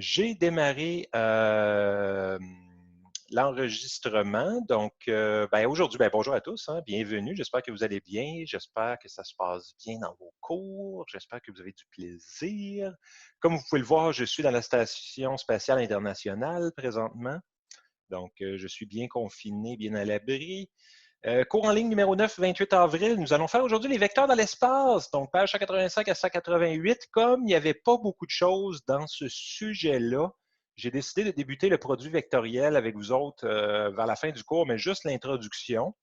J'ai démarré l'enregistrement. Donc, aujourd'hui, bonjour à tous, hein, bienvenue. J'espère que vous allez bien. J'espère que ça se passe bien dans vos cours. J'espère que vous avez du plaisir. Comme vous pouvez le voir, je suis dans la Station spatiale internationale présentement. Donc, je suis bien confiné, bien à l'abri. Cours en ligne numéro 9, 28 avril. Nous allons faire aujourd'hui les vecteurs dans l'espace. Donc, page 185 à 188. Comme il n'y avait pas beaucoup de choses dans ce sujet-là, j'ai décidé de débuter le produit vectoriel avec vous autres vers la fin du cours, mais juste l'introduction.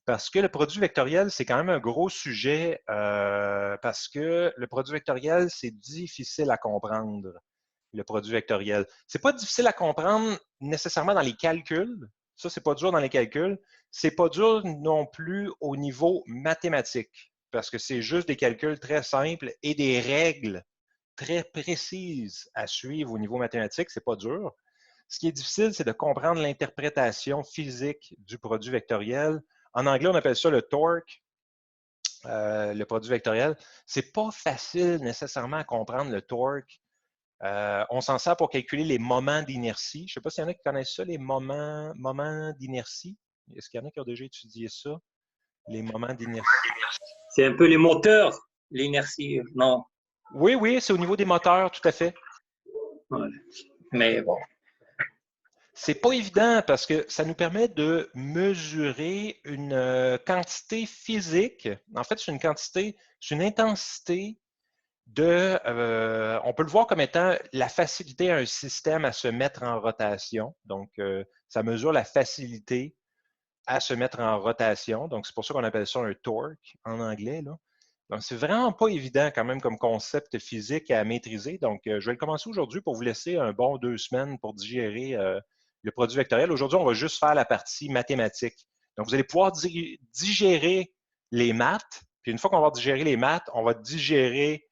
Parce que le produit vectoriel, c'est quand même un gros sujet parce que le produit vectoriel, c'est difficile à comprendre, le produit vectoriel. C'est pas difficile à comprendre nécessairement dans les calculs. Ça, c'est pas dur dans les calculs. C'est pas dur non plus au niveau mathématique parce que c'est juste des calculs très simples et des règles très précises à suivre au niveau mathématique. C'est pas dur. Ce qui est difficile, c'est de comprendre l'interprétation physique du produit vectoriel. En anglais, on appelle ça le torque, le produit vectoriel. C'est pas facile nécessairement à comprendre le torque. On s'en sert pour calculer les moments d'inertie. Je ne sais pas s'il y en a qui connaissent ça, les moments d'inertie. Est-ce qu'il y en a qui ont déjà étudié ça, les moments d'inertie? C'est un peu les moteurs, l'inertie, non. Oui, oui, c'est au niveau des moteurs, tout à fait. Ouais. Mais bon. C'est pas évident parce que ça nous permet de mesurer une quantité physique. En fait, c'est une quantité, c'est une intensité on peut le voir comme étant la facilité à un système à se mettre en rotation. Donc, ça mesure la facilité à se mettre en rotation. Donc, c'est pour ça qu'on appelle ça un torque en anglais, là. Donc, c'est vraiment pas évident quand même comme concept physique à maîtriser. Donc, je vais le commencer aujourd'hui pour vous laisser un bon 2 semaines pour digérer le produit vectoriel. Aujourd'hui, on va juste faire la partie mathématique. Donc, vous allez pouvoir digérer les maths. Puis une fois qu'on va digérer les maths, on va digérer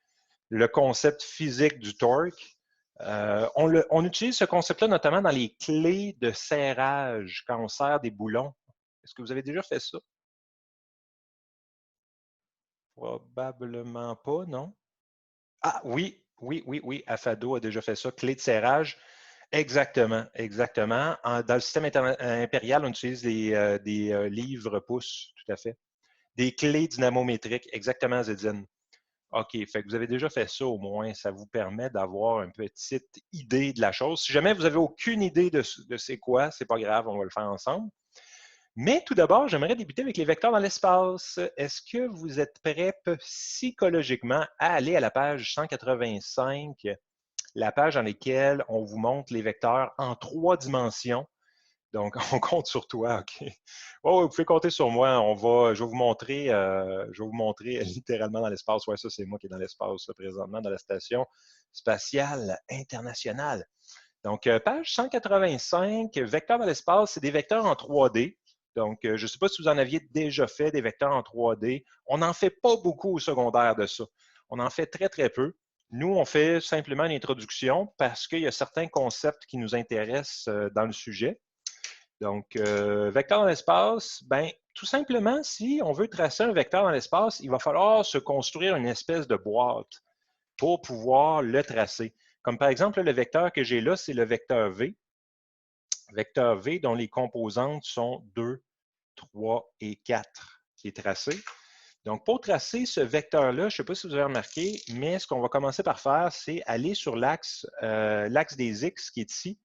le concept physique du torque. On utilise ce concept-là notamment dans les clés de serrage quand on serre des boulons. Est-ce que vous avez déjà fait ça? Probablement pas, non? Ah oui, oui, oui, oui, Afado a déjà fait ça. Clé de serrage. Exactement, exactement. Dans le système impérial, on utilise des livres-pouces, tout à fait. Des clés dynamométriques, exactement, Zedine. OK, fait que vous avez déjà fait ça au moins. Ça vous permet d'avoir une petite idée de la chose. Si jamais vous n'avez aucune idée de c'est quoi, c'est pas grave, on va le faire ensemble. Mais tout d'abord, j'aimerais débuter avec les vecteurs dans l'espace. Est-ce que vous êtes prêts psychologiquement à aller à la page 185, la page dans laquelle on vous montre les vecteurs en 3 dimensions? Donc, on compte sur toi, OK? Oh, vous pouvez compter sur moi. Je vais vous montrer littéralement dans l'espace. Ouais, ça, c'est moi qui est dans l'espace présentement, dans la Station spatiale internationale. Donc, page 185, vecteurs dans l'espace, c'est des vecteurs en 3D. Donc, je ne sais pas si vous en aviez déjà fait des vecteurs en 3D. On n'en fait pas beaucoup au secondaire de ça. On en fait très, très peu. Nous, on fait simplement une introduction parce qu'il y a certains concepts qui nous intéressent dans le sujet. Donc, vecteur dans l'espace, tout simplement, si on veut tracer un vecteur dans l'espace, il va falloir se construire une espèce de boîte pour pouvoir le tracer. Comme par exemple, le vecteur que j'ai là, c'est le vecteur V. Vecteur V dont les composantes sont 2, 3 et 4 qui est tracé. Donc, pour tracer ce vecteur-là, je ne sais pas si vous avez remarqué, mais ce qu'on va commencer par faire, c'est aller sur l'axe des X qui est ici.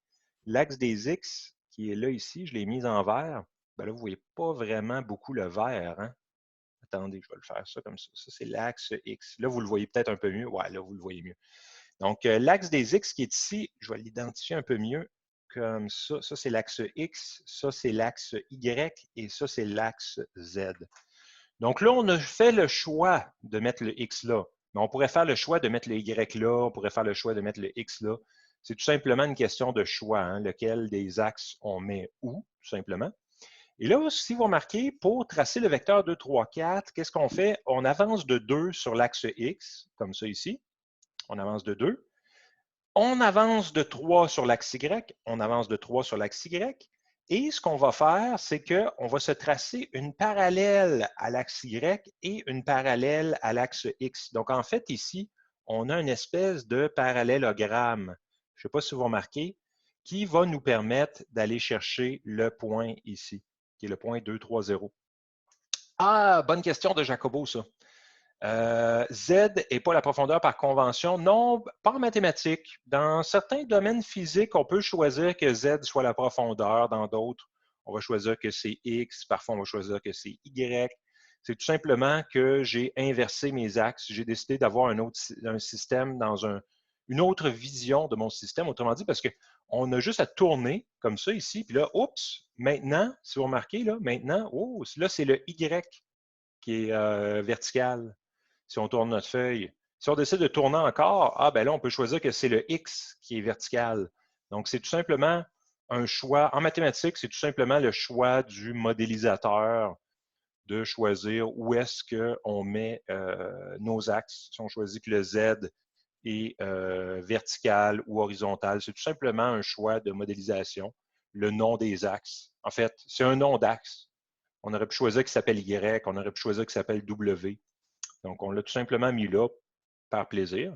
L'axe des X qui est là ici, je l'ai mis en vert. Là, vous ne voyez pas vraiment beaucoup le vert, hein? Attendez, je vais le faire ça comme ça. Ça, c'est l'axe X. Là, vous le voyez peut-être un peu mieux. Ouais, là, vous le voyez mieux. Donc, l'axe des X qui est ici, je vais l'identifier un peu mieux comme ça. Ça, c'est l'axe X. Ça, c'est l'axe Y. Et ça, c'est l'axe Z. Donc là, on a fait le choix de mettre le X là. Mais on pourrait faire le choix de mettre le Y là. On pourrait faire le choix de mettre le X là. C'est tout simplement une question de choix, hein, lequel des axes on met où, tout simplement. Et là, si vous remarquez, pour tracer le vecteur 2, 3, 4, qu'est-ce qu'on fait? On avance de 2 sur l'axe X, comme ça ici. On avance de 2. On avance de 3 sur l'axe Y. On avance de 3 sur l'axe Y. Et ce qu'on va faire, c'est qu'on va se tracer une parallèle à l'axe Y et une parallèle à l'axe X. Donc, en fait, ici, on a une espèce de parallélogramme. je ne sais pas si vous remarquez, qui va nous permettre d'aller chercher le point ici, qui est le point 2, 3, 0. Ah, bonne question de Jacobo, ça. Z n'est pas la profondeur par convention. Non, pas en mathématiques. Dans certains domaines physiques, on peut choisir que Z soit la profondeur. Dans d'autres, on va choisir que c'est X. Parfois, on va choisir que c'est Y. C'est tout simplement que j'ai inversé mes axes. J'ai décidé d'avoir un système dans une autre vision de mon système. Autrement dit, parce qu'on a juste à tourner comme ça ici. Puis là, oups, maintenant, si vous remarquez, là, maintenant, oh, là, c'est le Y qui est vertical. Si on tourne notre feuille. Si on décide de tourner encore, ah ben là, on peut choisir que c'est le X qui est vertical. Donc, c'est tout simplement un choix. En mathématiques, c'est tout simplement le choix du modélisateur de choisir où est-ce qu'on met nos axes. Si on choisit que le Z est vertical ou horizontal, c'est tout simplement un choix de modélisation. Le nom des axes. En fait, c'est un nom d'axe. On aurait pu choisir qu'il s'appelle Y, on aurait pu choisir qu'il s'appelle W. Donc, on l'a tout simplement mis là par plaisir.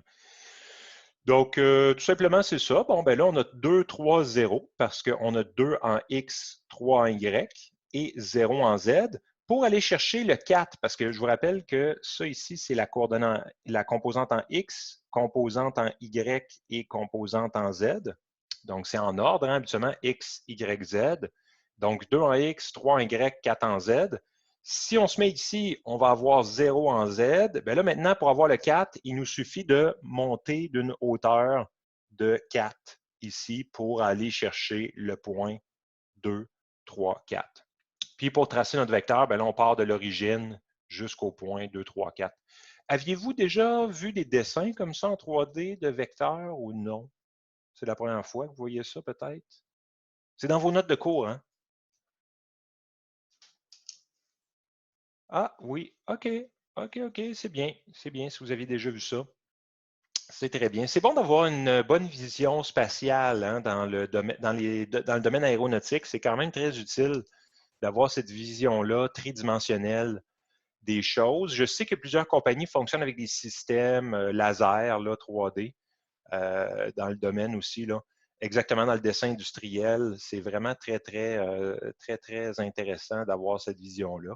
Donc, tout simplement, c'est ça. Bon, ben là, on a 2, 3, 0 parce qu'on a 2 en X, 3 en Y et 0 en Z. Pour aller chercher le 4, parce que je vous rappelle que ça ici, c'est la composante en X, composante en Y et composante en Z. Donc, c'est en ordre, hein, habituellement, X, Y, Z. Donc, 2 en X, 3 en Y, 4 en Z. Si on se met ici, on va avoir 0 en Z. Bien là, maintenant, pour avoir le 4, il nous suffit de monter d'une hauteur de 4 ici pour aller chercher le point 2, 3, 4. Puis pour tracer notre vecteur, bien là, on part de l'origine jusqu'au point 2, 3, 4. Aviez-vous déjà vu des dessins comme ça en 3D de vecteurs ou non? C'est la première fois que vous voyez ça, peut-être? C'est dans vos notes de cours, hein? Ah oui, OK, OK, c'est bien si vous aviez déjà vu ça. C'est très bien. C'est bon d'avoir une bonne vision spatiale hein, dans le domaine aéronautique. C'est quand même très utile d'avoir cette vision-là tridimensionnelle des choses. Je sais que plusieurs compagnies fonctionnent avec des systèmes laser là, 3D dans le domaine aussi. Là. Exactement dans le dessin industriel. C'est vraiment très intéressant d'avoir cette vision-là.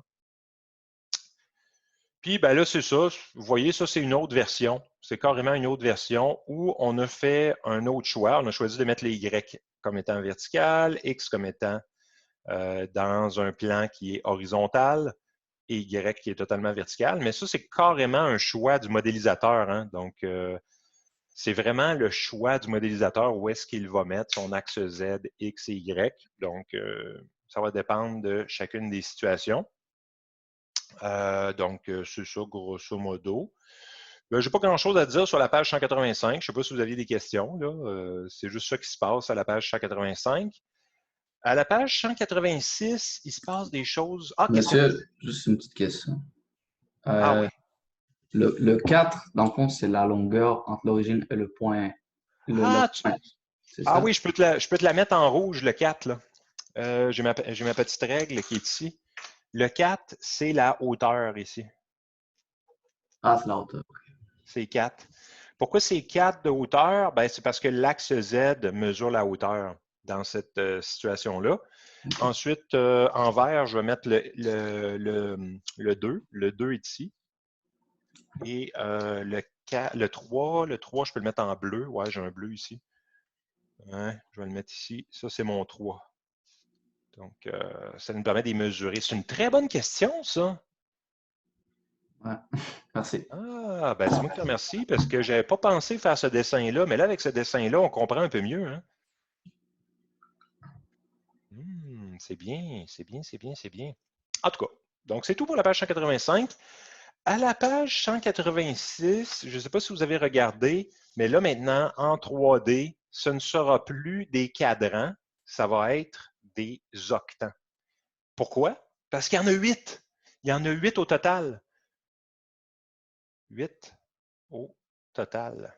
Puis ben là, c'est ça. Vous voyez, ça, c'est une autre version. C'est carrément une autre version où on a fait un autre choix. On a choisi de mettre les Y comme étant vertical, X comme étant dans un plan qui est horizontal et Y qui est totalement vertical. Mais ça, c'est carrément un choix du modélisateur. Hein? Donc, c'est vraiment le choix du modélisateur où est-ce qu'il va mettre son axe Z, X et Y. Donc, ça va dépendre de chacune des situations. Donc, c'est ça, grosso modo. Je n'ai pas grand-chose à dire sur la page 185. Je ne sais pas si vous aviez des questions. C'est juste ça qui se passe à la page 185. À la page 186, il se passe des choses. Ah, question. Monsieur, juste une petite question. Ah oui. Le 4, dans le fond, c'est la longueur entre l'origine et le point. Ah, Point. C'est ça? oui, je peux te la mettre en rouge, le 4. J'ai ma petite règle qui est ici. Le 4, c'est la hauteur ici. Ah, c'est la hauteur. C'est 4. Pourquoi c'est 4 de hauteur? Ben, c'est parce que l'axe Z mesure la hauteur dans cette situation-là. Ensuite, en vert, je vais mettre le 2. Le 2 est ici. Et le 3, je peux le mettre en bleu. Ouais, j'ai un bleu ici. Ouais, je vais le mettre ici. Ça, c'est mon 3. Donc, ça nous permet de les mesurer. C'est une très bonne question, ça. Ouais, merci. Ah, ben c'est moi qui te remercie parce que je n'avais pas pensé faire ce dessin-là, mais là, avec ce dessin-là, on comprend un peu mieux. Hein? C'est bien. En tout cas, donc c'est tout pour la page 185. À la page 186, je ne sais pas si vous avez regardé, mais là maintenant, en 3D, ce ne sera plus des cadrans, ça va être des octants. Pourquoi? Parce qu'il y en a 8. Il y en a 8 au total. 8 au total.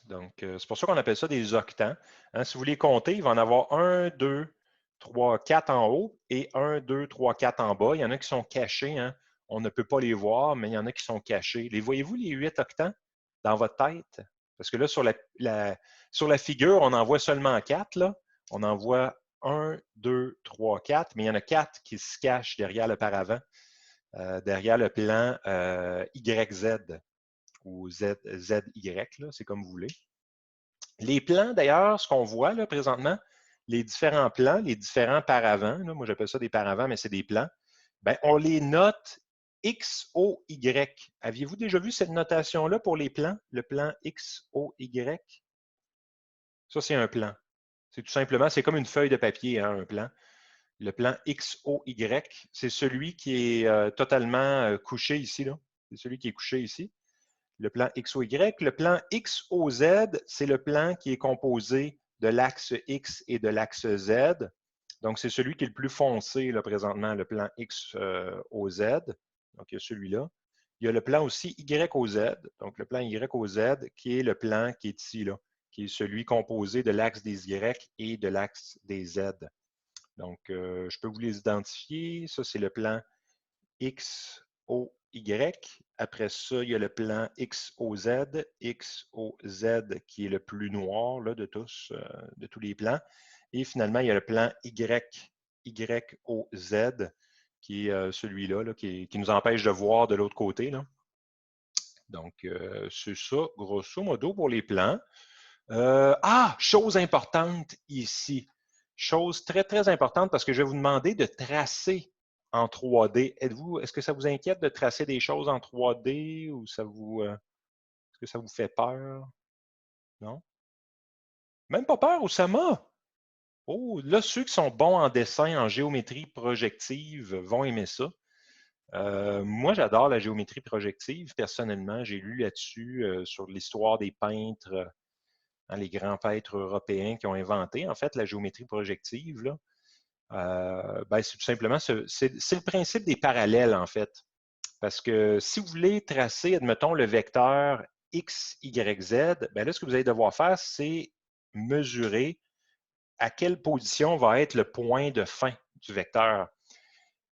Donc, c'est pour ça qu'on appelle ça des octants. Hein, si vous les comptez, il va en avoir 1, 2, 3, 4 en haut et 1, 2, 3, 4 en bas. Il y en a qui sont cachés. Hein. On ne peut pas les voir, mais il y en a qui sont cachés. Les voyez-vous, les 8 octants, dans votre tête? Parce que là, sur la figure, on en voit seulement 4. Là. On en voit 1, 2, 3, 4, mais il y en a 4 qui se cachent derrière le paravent, derrière le plan YZ ou ZY, c'est comme vous voulez. Les plans, d'ailleurs, ce qu'on voit là, présentement, les différents plans, les différents paravents, là, moi j'appelle ça des paravents, mais c'est des plans, ben, on les note X, O, Y. Aviez-vous déjà vu cette notation-là pour les plans? Le plan X, O, Y? Ça, c'est un plan. C'est tout simplement, c'est comme une feuille de papier, hein, un plan. Le plan X, O, Y, c'est celui qui est totalement couché ici. C'est celui qui est couché ici. Le plan XOY. Le plan XOZ, c'est le plan qui est composé de l'axe X et de l'axe Z. Donc, c'est celui qui est le plus foncé là, présentement, le plan XOZ. Donc, il y a celui-là. Il y a le plan aussi YOZ, donc le plan YOZ, qui est le plan qui est ici, là, qui est celui composé de l'axe des Y et de l'axe des Z. Donc, je peux vous les identifier. Ça, c'est le plan XOY. Après ça, il y a le plan XOZ. XOZ qui est le plus noir là, de tous les plans. Et finalement, il y a le plan YOZ qui est celui-là là, qui nous empêche de voir de l'autre côté. Là. Donc, c'est ça, grosso modo, pour les plans. Chose importante ici. Chose très, très importante parce que je vais vous demander de tracer en 3D. Est-ce que ça vous inquiète de tracer des choses en 3D ou est-ce que ça vous fait peur? Non? Même pas peur, Oussama? Oh, là, ceux qui sont bons en dessin, en géométrie projective vont aimer ça. Moi, j'adore la géométrie projective. Personnellement, j'ai lu là-dessus sur l'histoire des peintres, les grands peintres européens qui ont inventé, en fait, la géométrie projective. Là. C'est tout simplement, c'est le principe des parallèles, en fait. Parce que si vous voulez tracer, admettons, le vecteur X, Y, Z, bien là, ce que vous allez devoir faire, c'est mesurer à quelle position va être le point de fin du vecteur.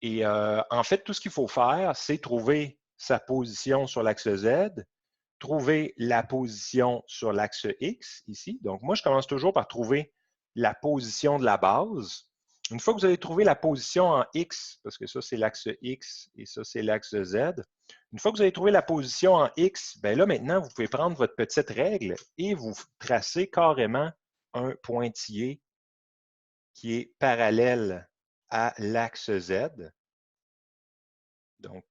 Et en fait, tout ce qu'il faut faire, c'est trouver sa position sur l'axe Z, trouver la position sur l'axe X, ici. Donc, moi, je commence toujours par trouver la position de la base. Une fois que vous avez trouvé la position en X, parce que ça, c'est l'axe X et ça, c'est l'axe Z, une fois que vous avez trouvé la position en X, bien là, maintenant, vous pouvez prendre votre petite règle et vous tracez carrément un pointillé qui est parallèle à l'axe Z. Donc,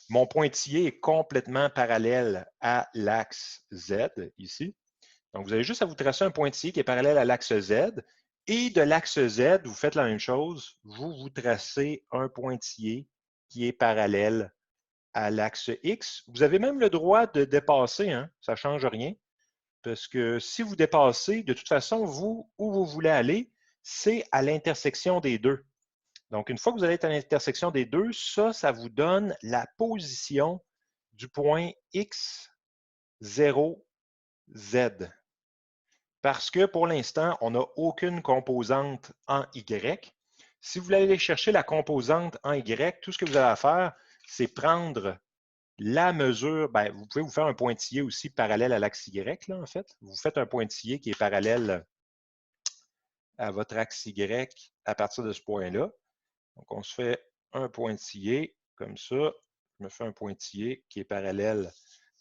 mon pointillé est complètement parallèle à l'axe Z, ici. Donc, vous avez juste à vous tracer un pointillé qui est parallèle à l'axe Z. Et de l'axe Z, vous faites la même chose. Vous tracez un pointillé qui est parallèle à l'axe X. Vous avez même le droit de dépasser, hein? Ça ne change rien. Parce que si vous dépassez, de toute façon, où vous voulez aller, c'est à l'intersection des deux. Donc, une fois que vous allez être à l'intersection des deux, ça vous donne la position du point X, 0, Z. Parce que pour l'instant, on n'a aucune composante en Y. Si vous voulez aller chercher la composante en Y, tout ce que vous avez à faire, c'est prendre la mesure. Bien, vous pouvez vous faire un pointillé aussi parallèle à l'axe Y, là, en fait. Vous faites un pointillé qui est parallèle à votre axe Y à partir de ce point-là. Donc, on se fait un pointillé comme ça. Je me fais un pointillé qui est parallèle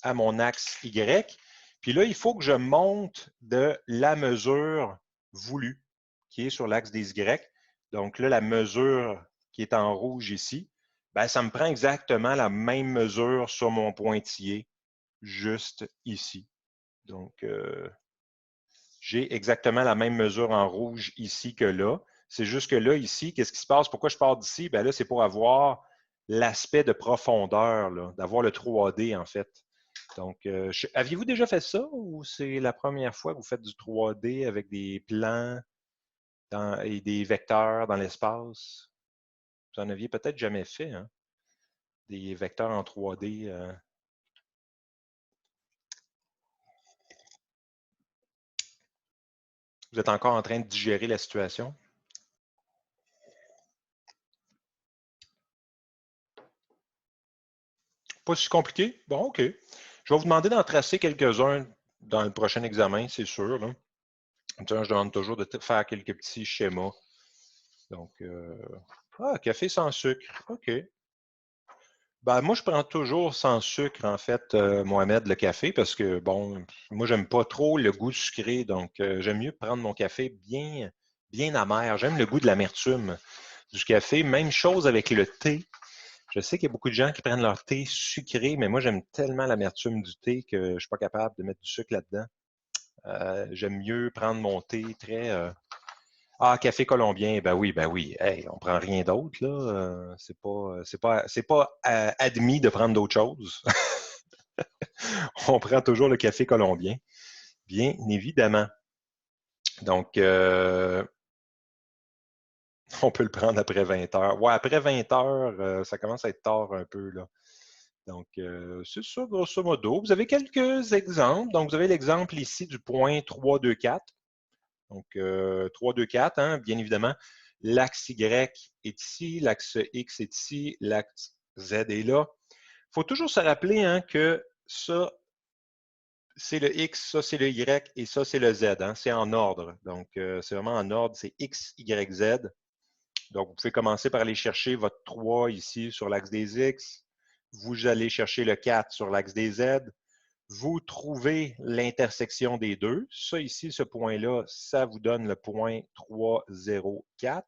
à mon axe Y. Puis là, il faut que je monte de la mesure voulue qui est sur l'axe des Y. Donc là, la mesure qui est en rouge ici, bien, ça me prend exactement la même mesure sur mon pointillé, juste ici. Donc, j'ai exactement la même mesure en rouge ici que là. C'est juste que là, ici, qu'est-ce qui se passe? Pourquoi je pars d'ici? Bien là, c'est pour avoir l'aspect de profondeur, d'avoir le 3D, en fait. Donc, aviez-vous déjà fait ça ou c'est la première fois que vous faites du 3D avec des plans et des vecteurs dans l'espace? Vous en aviez peut-être jamais fait, hein? Des vecteurs en 3D. Vous êtes encore en train de digérer la situation? Pas si compliqué? Bon, OK. Je vais vous demander d'en tracer quelques-uns dans le prochain examen, c'est sûr. Là. Je demande toujours de faire quelques petits schémas. Donc, café sans sucre. OK. Ben, moi, je prends toujours sans sucre, en fait, Mohamed, le café, parce que, bon, moi, j'aime pas trop le goût sucré. Donc, j'aime mieux prendre mon café bien, bien amer. J'aime le goût de l'amertume du café. Même chose avec le thé. Je sais qu'il y a beaucoup de gens qui prennent leur thé sucré, mais moi, j'aime tellement l'amertume du thé que je ne suis pas capable de mettre du sucre là-dedans. J'aime mieux prendre mon thé très... café colombien, ben oui. Hey, on prend rien d'autre, là. C'est pas admis de prendre d'autres choses. On prend toujours le café colombien, bien évidemment. Donc, on peut le prendre après 20 heures. Ouais, après 20 heures, ça commence à être tard un peu, là. Donc, c'est ça, grosso modo. Vous avez quelques exemples. Donc, vous avez l'exemple ici du point 3, 2, 4. Donc, 3, 2, 4, hein, bien évidemment. L'axe Y est ici, l'axe X est ici, l'axe Z est là. Il faut toujours se rappeler hein, que ça, c'est le X, ça, c'est le Y et ça, c'est le Z. Hein, c'est en ordre. Donc, c'est vraiment en ordre. C'est X, Y, Z. Donc, vous pouvez commencer par aller chercher votre 3 ici sur l'axe des X. Vous allez chercher le 4 sur l'axe des Z. Vous trouvez l'intersection des deux. Ça ici, ce point-là, ça vous donne le point 3, 0, 4.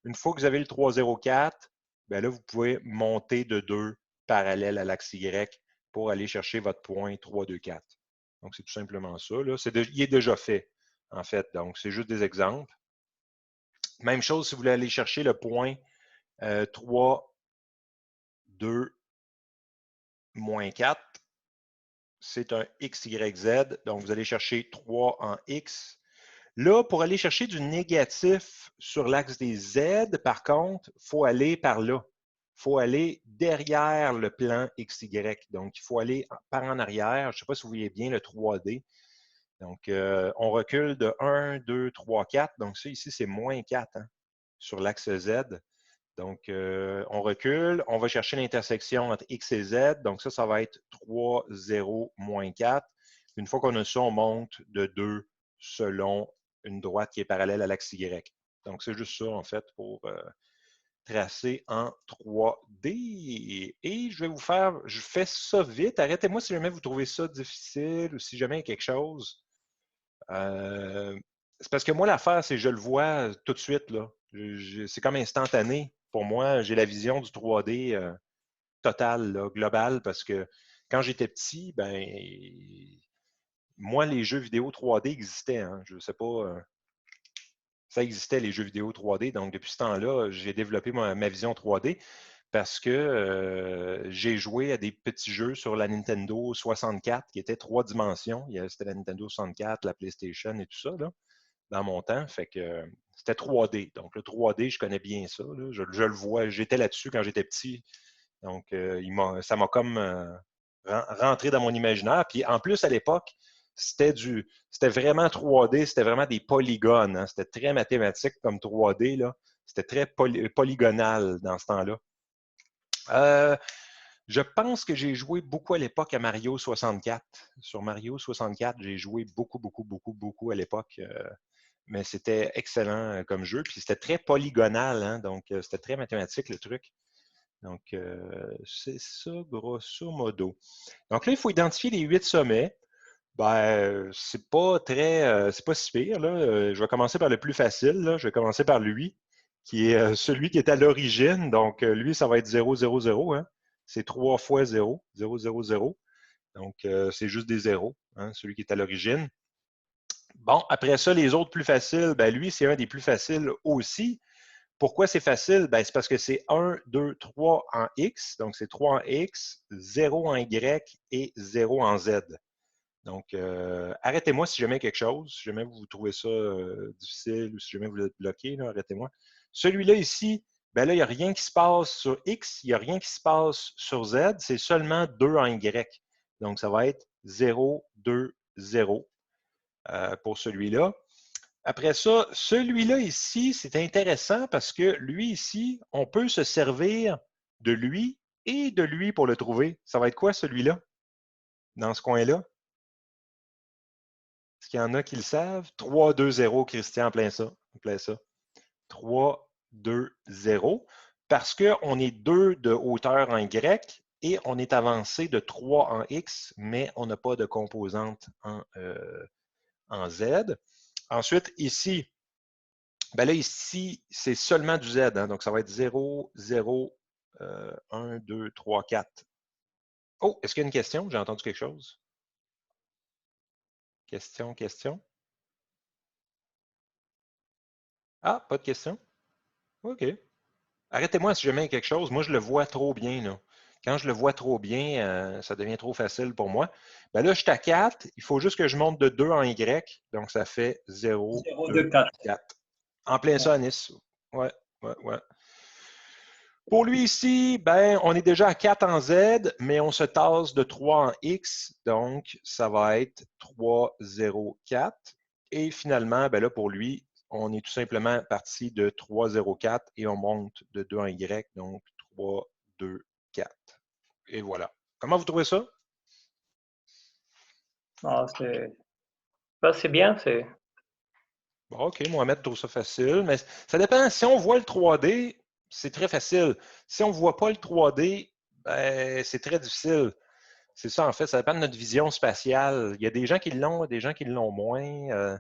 Une fois que vous avez le 3, 0, 4, bien là, vous pouvez monter de 2 parallèles à l'axe Y pour aller chercher votre point 3, 2, 4. Donc, c'est tout simplement ça. Là. Il est déjà fait, en fait. Donc, c'est juste des exemples. Même chose si vous voulez aller chercher le point 3, 2, moins 4. C'est un XYZ. Donc, vous allez chercher 3 en X. Là, pour aller chercher du négatif sur l'axe des Z, par contre, il faut aller par là. Il faut aller derrière le plan XY. Donc, il faut aller par en arrière. Je ne sais pas si vous voyez bien le 3D. Donc, on recule de 1, 2, 3, 4. Donc, ça ici, c'est moins 4 hein, sur l'axe Z. Donc, on recule, on va chercher l'intersection entre X et Z. Donc, ça va être 3, 0, moins 4. Une fois qu'on a ça, on monte de 2 selon une droite qui est parallèle à l'axe Y. Donc, c'est juste ça, en fait, pour tracer en 3D. Et je fais ça vite. Arrêtez-moi si jamais vous trouvez ça difficile ou si jamais il y a quelque chose. C'est parce que moi, l'affaire, c'est que je le vois tout de suite. Là. C'est comme instantané. Pour moi, j'ai la vision du 3D total, là, global, parce que quand j'étais petit, ben moi, les jeux vidéo 3D existaient. Hein. Je ne sais pas, ça existait, les jeux vidéo 3D. Donc, depuis ce temps-là, j'ai développé ma vision 3D parce que j'ai joué à des petits jeux sur la Nintendo 64 qui étaient 3 dimensions. C'était la Nintendo 64, la PlayStation et tout ça, là, dans mon temps. Fait que c'était 3D. Donc, le 3D, je connais bien ça. Là. Je le vois. J'étais là-dessus quand j'étais petit. Donc, ça m'a comme rentré dans mon imaginaire. Puis, en plus, à l'époque, c'était vraiment 3D, c'était vraiment des polygones. Hein. C'était très mathématique comme 3D. Là. C'était très polygonal dans ce temps-là. Je pense que j'ai joué beaucoup à l'époque à Mario 64. Sur Mario 64, j'ai joué beaucoup à l'époque. Mais c'était excellent comme jeu. Puis c'était très polygonal, hein, donc c'était très mathématique le truc. Donc, c'est ça, grosso modo. Donc là, il faut identifier les 8 sommets. Ben, c'est pas si pire. Là. Je vais commencer par le plus facile. Là. Je vais commencer par lui, qui est celui qui est à l'origine. Donc, lui, ça va être 0, 0, 0. Hein. C'est 3 fois 0, 0, 0, 0. Donc, c'est juste des zéros, hein, celui qui est à l'origine. Bon, après ça, les autres plus faciles, ben lui, c'est un des plus faciles aussi. Pourquoi c'est facile? Ben, c'est parce que c'est 1, 2, 3 en X, donc c'est 3 en X, 0 en Y et 0 en Z. Donc, arrêtez-moi si jamais quelque chose, si jamais vous trouvez ça difficile ou si jamais vous êtes bloqué, arrêtez-moi. Celui-là ici, ben là, il n'y a rien qui se passe sur X, il n'y a rien qui se passe sur Z, c'est seulement 2 en Y. Donc, ça va être 0, 2, 0 pour celui-là. Après ça, celui-là ici, c'est intéressant parce que lui ici, on peut se servir de lui et de lui pour le trouver. Ça va être quoi celui-là, dans ce coin-là? Est-ce qu'il y en a qui le savent? 3, 2, 0, Christian, en plein ça. En plein ça. 3, 2, 0. Parce qu'on est 2 de hauteur en Y et on est avancé de 3 en X, mais on n'a pas de composante en Z. Ensuite, ici, ben là, ici, c'est seulement du Z. Hein, donc, ça va être 0, 0, 1, 2, 3, 4. Oh, est-ce qu'il y a une question? J'ai entendu quelque chose. Question, question. Ah, pas de question? OK. Arrêtez-moi si jamais il y a quelque chose. Moi, je le vois trop bien, là. Quand je le vois trop bien, ça devient trop facile pour moi. Ben là, je suis à 4. Il faut juste que je monte de 2 en Y. Donc, ça fait 0, 0, 2, 2, 4. 4. En plein ça, à Nice. Ouais, ouais, ouais. Pour lui ici, ben, on est déjà à 4 en Z, mais on se tasse de 3 en X. Donc, ça va être 3, 0, 4. Et finalement, ben là, pour lui, on est tout simplement parti de 3, 0, 4 et on monte de 2 en Y. Donc, 3, 2, 4. Et voilà. Comment vous trouvez ça? Non, c'est bien. Bon, OK, Mohamed trouve ça facile, mais ça dépend. Si on voit le 3D, c'est très facile. Si on ne voit pas le 3D, ben, c'est très difficile. C'est ça, en fait, ça dépend de notre vision spatiale. Il y a des gens qui l'ont, des gens qui l'ont moins.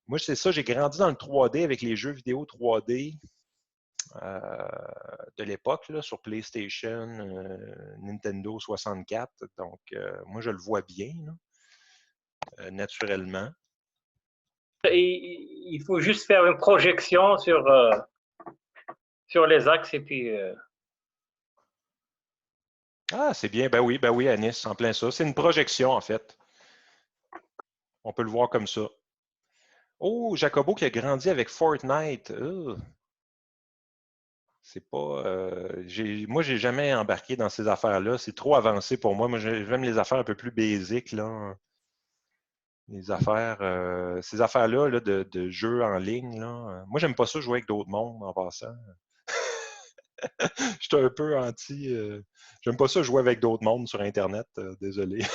Moi, c'est ça, j'ai grandi dans le 3D avec les jeux vidéo 3D de l'époque, là, sur PlayStation, Nintendo 64. Donc, moi, je le vois bien, là, naturellement. Il faut juste faire une projection sur les axes et puis Ah, c'est bien. Ben oui, Anis, en plein ça. C'est une projection, en fait. On peut le voir comme ça. Oh, Jacobo qui a grandi avec Fortnite. C'est pas. Moi, j'ai jamais embarqué dans ces affaires-là. C'est trop avancé pour moi. Moi, j'aime les affaires un peu plus basiques, là. Les affaires, ces affaires-là là, de jeux en ligne, là. Moi, j'aime pas ça jouer avec d'autres mondes en passant. Je suis un peu anti. J'aime pas ça jouer avec d'autres mondes sur Internet. Désolé.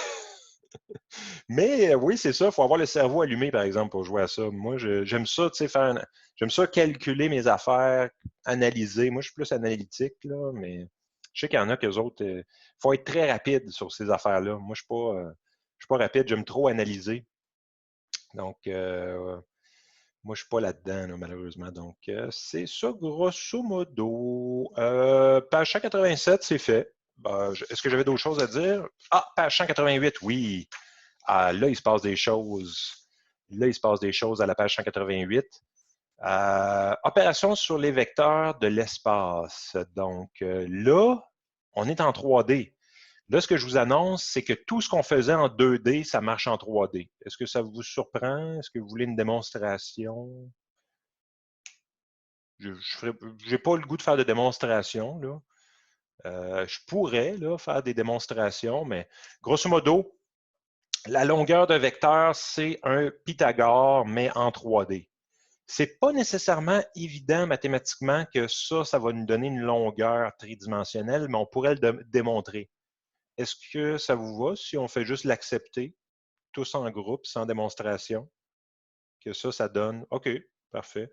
Mais oui, c'est ça. Il faut avoir le cerveau allumé, par exemple, pour jouer à ça. Moi, j'aime ça, tu sais, j'aime ça calculer mes affaires, analyser. Moi, je suis plus analytique, là, mais je sais qu'il y en a qu'eux autres. Il faut être très rapide sur ces affaires-là. Moi, je suis pas rapide, j'aime trop analyser. Donc, moi, je suis pas là-dedans, là, malheureusement. Donc, c'est ça, grosso modo. Page 187, c'est fait. Est-ce que j'avais d'autres choses à dire? Ah, page 188, oui. Ah, là, il se passe des choses. Là, il se passe des choses à la page 188. Opération sur les vecteurs de l'espace. Donc, là, on est en 3D. Là, ce que je vous annonce, c'est que tout ce qu'on faisait en 2D, ça marche en 3D. Est-ce que ça vous surprend? Est-ce que vous voulez une démonstration? Je n'ai pas le goût de faire de démonstration, là. Je pourrais là, faire des démonstrations, mais grosso modo, la longueur d'un vecteur, c'est un Pythagore, mais en 3D. Ce n'est pas nécessairement évident mathématiquement que ça va nous donner une longueur tridimensionnelle, mais on pourrait le démontrer. Est-ce que ça vous va si on fait juste l'accepter, tous en groupe, sans démonstration, que ça donne? OK, parfait.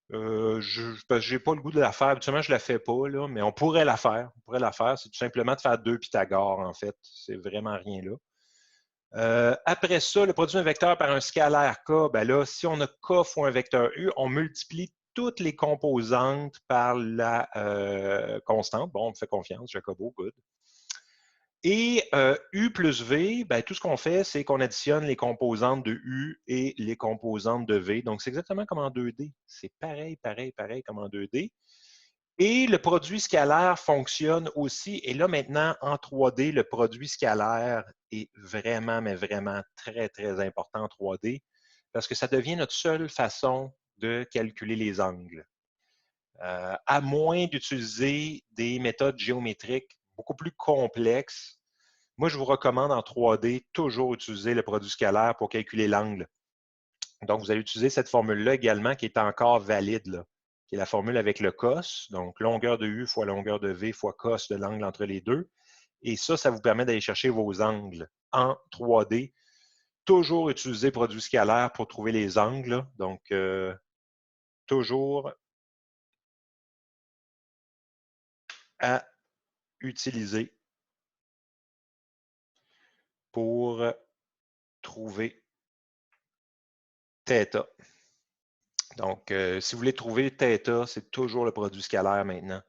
Je n'ai pas le goût de la faire. Habituellement, je ne la fais pas, là, mais on pourrait la faire. On pourrait la faire. C'est tout simplement de faire 2 Pythagore, en fait. C'est vraiment rien là. Après ça, le produit d'un vecteur par un scalaire K, ben là, si on a K fois un vecteur U, on multiplie toutes les composantes par la constante. Bon, on me fait confiance, Jacobo, good. Et U plus V, ben, tout ce qu'on fait, c'est qu'on additionne les composantes de U et les composantes de V. Donc, c'est exactement comme en 2D. C'est pareil, pareil, pareil comme en 2D. Et le produit scalaire fonctionne aussi. Et là, maintenant, en 3D, le produit scalaire est vraiment, mais vraiment très, très important en 3D parce que ça devient notre seule façon de calculer les angles. À moins d'utiliser des méthodes géométriques beaucoup plus complexes, moi, je vous recommande en 3D toujours utiliser le produit scalaire pour calculer l'angle. Donc, vous allez utiliser cette formule-là également qui est encore valide, là, qui est la formule avec le cos, donc longueur de U fois longueur de V fois cos de l'angle entre les deux. Et ça vous permet d'aller chercher vos angles en 3D. toujours utiliser produit scalaire pour trouver les angles. Là. Donc, toujours à utiliser pour trouver θ. Donc, si vous voulez trouver θ, c'est toujours le produit scalaire maintenant.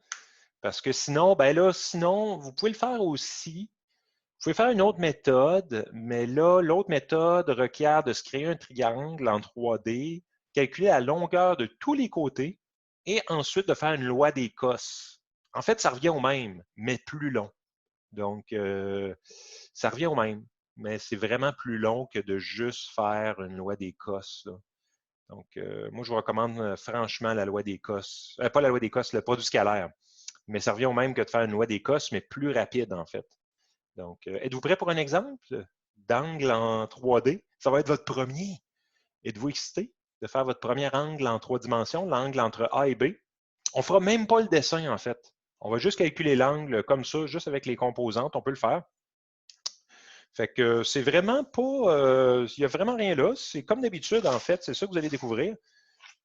Parce que sinon, ben là, sinon, vous pouvez le faire aussi. Vous pouvez faire une autre méthode, mais là, l'autre méthode requiert de se créer un triangle en 3D, calculer la longueur de tous les côtés et ensuite de faire une loi des cos. En fait, ça revient au même, mais plus long. Donc, ça revient au même, mais c'est vraiment plus long que de juste faire une loi des cos. Là. Donc, moi, je vous recommande franchement la loi des cos. Pas la loi des cos, le produit scalaire. Mais ça revient au même que de faire une loi des cos, mais plus rapide, en fait. Donc, êtes-vous prêt pour un exemple d'angle en 3D? Ça va être votre premier. Êtes-vous excité de faire votre premier angle en 3 dimensions, l'angle entre A et B? On ne fera même pas le dessin, en fait. On va juste calculer l'angle comme ça, juste avec les composantes. On peut le faire. Fait que c'est vraiment pas... il n'y a vraiment rien là. C'est comme d'habitude, en fait. C'est ça que vous allez découvrir.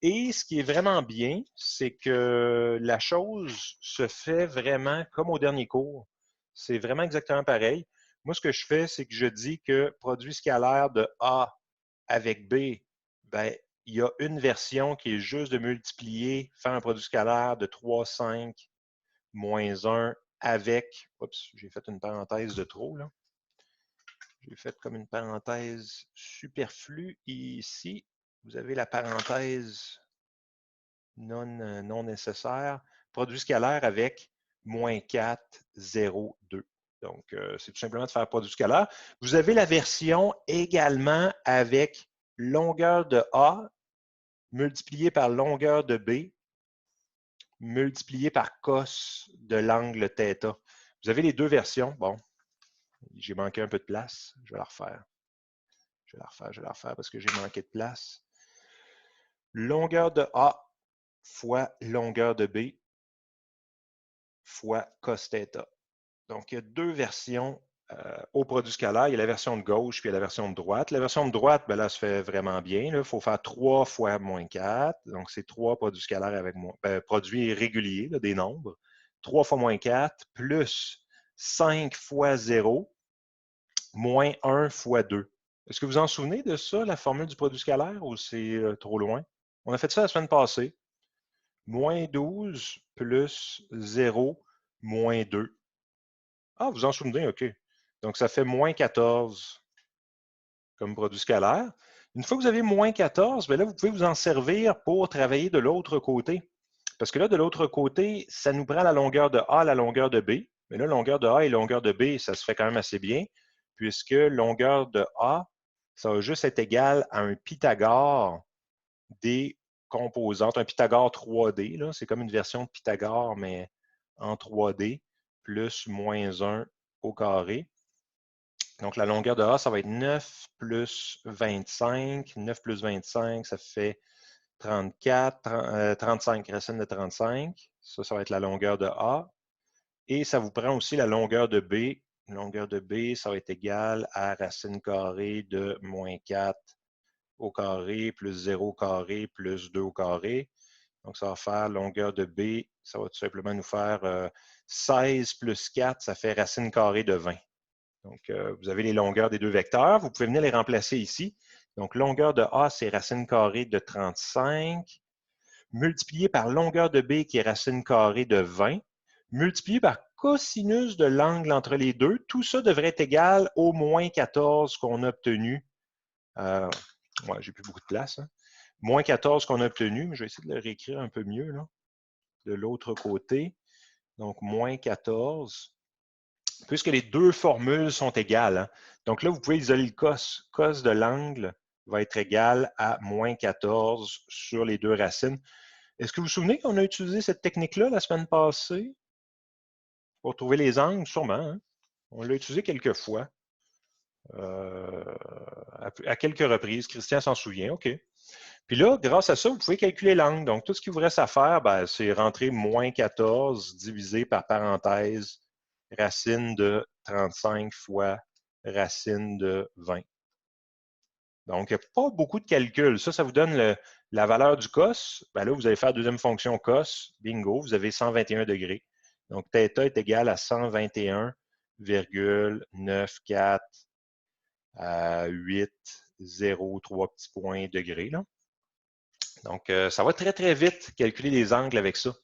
Et ce qui est vraiment bien, c'est que la chose se fait vraiment comme au dernier cours. C'est vraiment exactement pareil. Moi, ce que je fais, c'est que je dis que produit scalaire de A avec B, ben, il y a une version qui est juste de multiplier, faire un produit scalaire de 3, 5, moins 1 avec... Oups, j'ai fait une parenthèse de trop, là. J'ai fait comme une parenthèse superflue. Ici, vous avez la parenthèse non nécessaire. Produit scalaire avec moins 4, 0, 2. Donc, c'est tout simplement de faire produit scalaire. Vous avez la version également avec longueur de A multiplié par longueur de B multiplié par cos de l'angle θ. Vous avez les deux versions. Bon, j'ai manqué un peu de place. Je vais la refaire. Je vais la refaire parce que j'ai manqué de place. Longueur de A fois longueur de B fois cos θ. Donc, il y a deux versions au produit scalaire. Il y a la version de gauche puis il y a la version de droite. La version de droite, ben là, se fait vraiment bien. Il faut faire 3 fois moins 4. Donc, c'est 3 produits scalaires avec produits réguliers, là, des nombres. 3 fois moins 4 plus 5 fois 0 moins 1 fois 2. Est-ce que vous en souvenez de ça, la formule du produit scalaire, ou c'est trop loin? On a fait ça la semaine passée. Moins 12 plus 0 moins 2. Ah, vous en souvenez, OK. Donc, ça fait moins 14 comme produit scalaire. Une fois que vous avez moins 14, bien là, vous pouvez vous en servir pour travailler de l'autre côté. Parce que là, de l'autre côté, ça nous prend la longueur de A, la longueur de B. Mais là, longueur de A et longueur de B, ça se fait quand même assez bien, puisque longueur de A, ça va juste être égal à un Pythagore des composantes, un Pythagore 3D. C'est comme une version de Pythagore, mais en 3D, plus moins 1 au carré. Donc, la longueur de A, ça va être 9 plus 25. 9 plus 25, ça fait 34, 35, racine de 35. Ça va être la longueur de A. Et ça vous prend aussi la longueur de B. Longueur de B, ça va être égal à racine carrée de moins 4 au carré, plus 0 au carré, plus 2 au carré. Donc, ça va faire longueur de B, ça va tout simplement nous faire 16 plus 4, ça fait racine carrée de 20. Donc, vous avez les longueurs des deux vecteurs. Vous pouvez venir les remplacer ici. Donc, longueur de A, c'est racine carrée de 35, multiplié par longueur de B, qui est racine carrée de 20, multiplié par cosinus de l'angle entre les deux. Tout ça devrait être égal au moins 14 qu'on a obtenu. Ouais, j'ai plus beaucoup de place. Hein. Moins 14 qu'on a obtenu, mais je vais essayer de le réécrire un peu mieux là, de l'autre côté. Donc, moins 14. Puisque les deux formules sont égales. Hein. Donc là, vous pouvez isoler le cos. Cos de l'angle va être égal à moins 14 sur les deux racines. Est-ce que vous vous souvenez qu'on a utilisé cette technique-là la semaine passée pour trouver les angles? Sûrement. Hein? On l'a utilisé quelques fois. À quelques reprises. Christian s'en souvient. OK. Puis là, grâce à ça, vous pouvez calculer l'angle. Donc, tout ce qu'il vous reste à faire, ben, c'est rentrer moins 14 divisé par parenthèse racine de 35 fois racine de 20. Donc, il n'y a pas beaucoup de calculs. Ça vous donne la valeur du cos. Ben là, vous allez faire la deuxième fonction cos. Bingo, vous avez 121 degrés. Donc, θ est égal à 121,94 petits points degrés. Là. Donc, ça va très, très vite calculer les angles avec ça.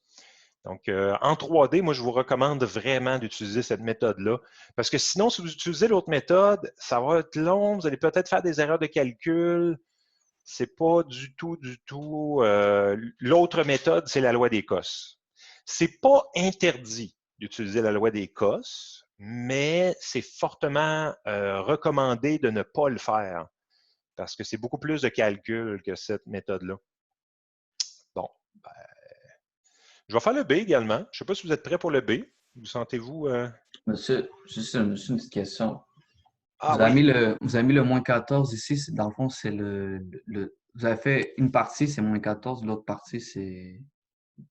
Donc, en 3D, moi, je vous recommande vraiment d'utiliser cette méthode-là. Parce que sinon, si vous utilisez l'autre méthode, ça va être long. Vous allez peut-être faire des erreurs de calcul. C'est pas du tout. L'autre méthode, c'est la loi des cos. C'est pas interdit d'utiliser la loi des cos, mais c'est fortement recommandé de ne pas le faire parce que c'est beaucoup plus de calcul que cette méthode-là. Bon, ben, je vais faire le B également. Je ne sais pas si vous êtes prêt pour le B. Vous sentez-vous... Monsieur, juste une petite question. Ah Vous avez oui. vous avez mis le moins 14 ici. Dans le fond, c'est vous avez fait une partie, c'est moins 14, l'autre partie, c'est.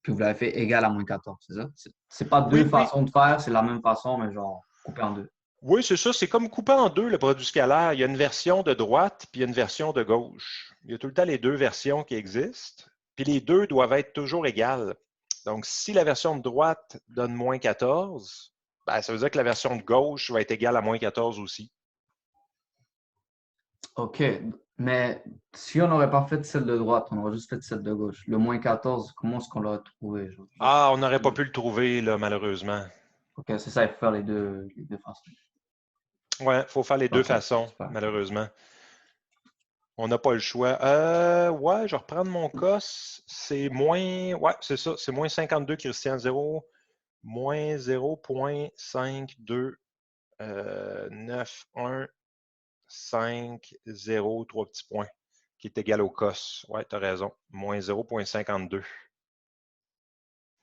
Puis vous l'avez fait égal à moins 14, c'est ça? C'est pas deux Oui, oui. façons de faire, c'est la même façon, mais genre coupé en deux. Oui, c'est ça. C'est comme couper en deux le produit scalaire. Il y a une version de droite puis il y a une version de gauche. Il y a tout le temps les deux versions qui existent. Puis les deux doivent être toujours égales. Donc, si la version de droite donne moins 14, ben, ça veut dire que la version de gauche va être égale à moins 14 aussi. OK. Mais si on n'aurait pas fait celle de droite, on aurait juste fait celle de gauche. Le moins 14, comment est-ce qu'on l'aurait trouvé? Genre, Ah, on n'aurait pas pu le trouver, là, malheureusement. OK, c'est ça, il faut faire les deux façons. Oui, il faut faire les deux OK, façons, super. malheureusement. On n'a pas le choix. Ouais, je vais reprendre mon cos. C'est moins. Ouais, c'est ça. C'est moins 52, Christian. 0, moins 0.529150, 3 petits points, qui est égal au cos. Ouais, tu as raison. Moins 0.52.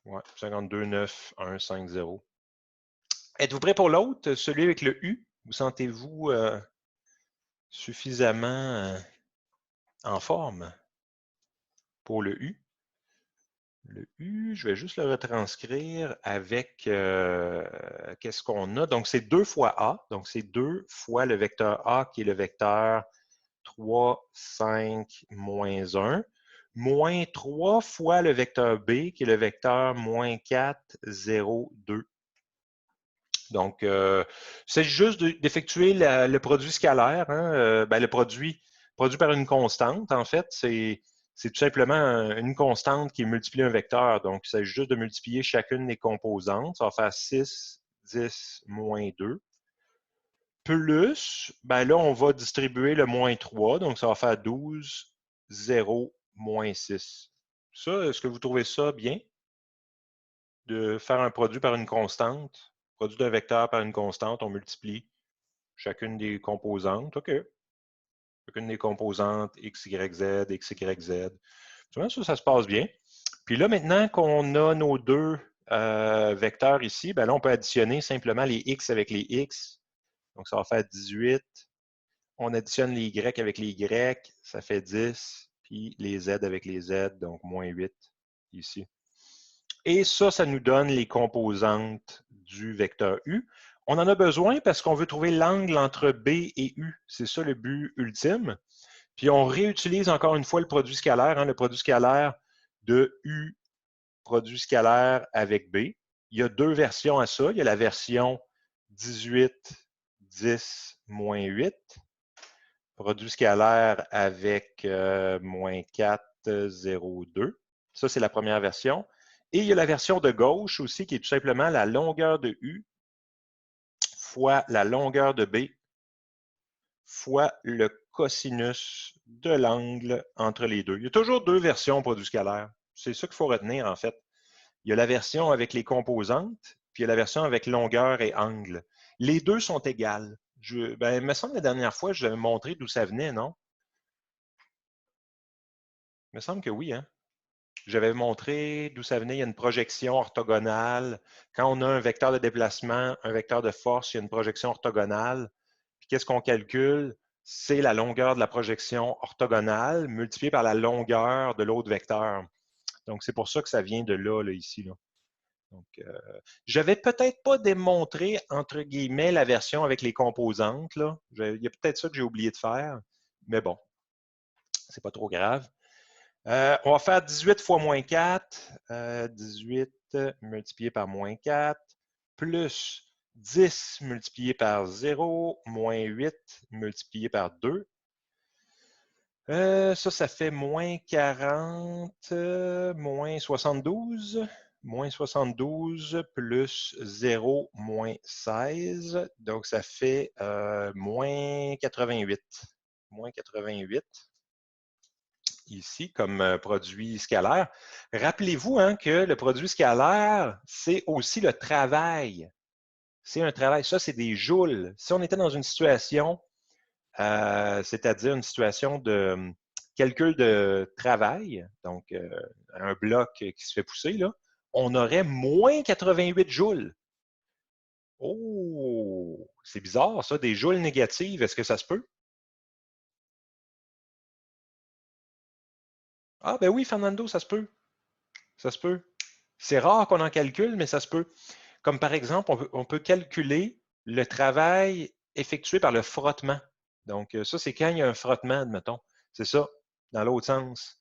Ouais, 52,9150. Êtes-vous prêt pour l'autre, celui avec le U? Vous sentez-vous suffisamment en forme pour le U? Le U, je vais juste le retranscrire avec qu'est-ce qu'on a. Donc, c'est 2 fois A. Donc, c'est 2 fois le vecteur A qui est le vecteur 3, 5, moins 1, moins 3 fois le vecteur B qui est le vecteur moins 4, 0, 2. Donc, c'est juste d'effectuer le produit scalaire, hein, ben, le produit par une constante, en fait, c'est tout simplement une constante qui multiplie un vecteur. Donc, il s'agit juste de multiplier chacune des composantes. Ça va faire 6, 10, moins 2. Plus, ben là, on va distribuer le moins 3. Donc, ça va faire 12, 0, moins 6. Ça, est-ce que vous trouvez ça bien? De faire un produit par une constante? Produit d'un vecteur par une constante, on multiplie chacune des composantes. OK. Chacune des composantes x, y, z, x, y, z. Ça se passe bien. Puis là, maintenant qu'on a nos deux vecteurs ici, ben là, on peut additionner simplement les x avec les x. Donc, ça va faire 18. On additionne les y avec les y, ça fait 10. Puis les z avec les z, donc moins 8 ici. Et ça nous donne les composantes du vecteur U. On en a besoin parce qu'on veut trouver l'angle entre B et U. C'est ça le but ultime. Puis on réutilise encore une fois le produit scalaire, hein, le produit scalaire de U, produit scalaire avec B. Il y a deux versions à ça. Il y a la version 18, 10, moins 8. Produit scalaire avec moins 4, 0, 2. Ça, c'est la première version. Et il y a la version de gauche aussi, qui est tout simplement la longueur de U fois la longueur de B fois le cosinus de l'angle entre les deux. Il y a toujours deux versions produit scalaire. C'est ça qu'il faut retenir, en fait. Il y a la version avec les composantes, puis il y a la version avec longueur et angle. Les deux sont égales. Il me semble que la dernière fois, je l'avais montré d'où ça venait, non? Il me semble que oui, hein? J'avais montré d'où ça venait. Il y a une projection orthogonale. Quand on a un vecteur de déplacement, un vecteur de force, il y a une projection orthogonale. Puis qu'est-ce qu'on calcule? C'est la longueur de la projection orthogonale multipliée par la longueur de l'autre vecteur. Donc, c'est pour ça que ça vient de là, ici. Là. Donc, j'avais peut-être pas démontré, entre guillemets, la version avec les composantes. Là. Il y a peut-être ça que j'ai oublié de faire. Mais bon, C'est pas trop grave. On va faire 18 fois moins 4. 18 multiplié par moins 4, plus 10 multiplié par 0, moins 8 multiplié par 2. Ça fait moins 40, moins 72. Moins 72 plus 0, moins 16. Donc, ça fait moins 88. Moins 88 ici comme produit scalaire. Rappelez-vous hein, que le produit scalaire, c'est aussi le travail. C'est un travail. Ça, c'est des joules. Si on était dans une situation, c'est-à-dire une situation de calcul de travail, donc un bloc qui se fait pousser, là, on aurait moins 88 joules. Oh, c'est bizarre ça, des joules négatives, est-ce que ça se peut? Ah ben oui, Fernando, ça se peut. Ça se peut. C'est rare qu'on en calcule, mais ça se peut. Comme par exemple, on peut calculer le travail effectué par le frottement. Donc, ça, c'est quand il y a un frottement, admettons. C'est ça, dans l'autre sens.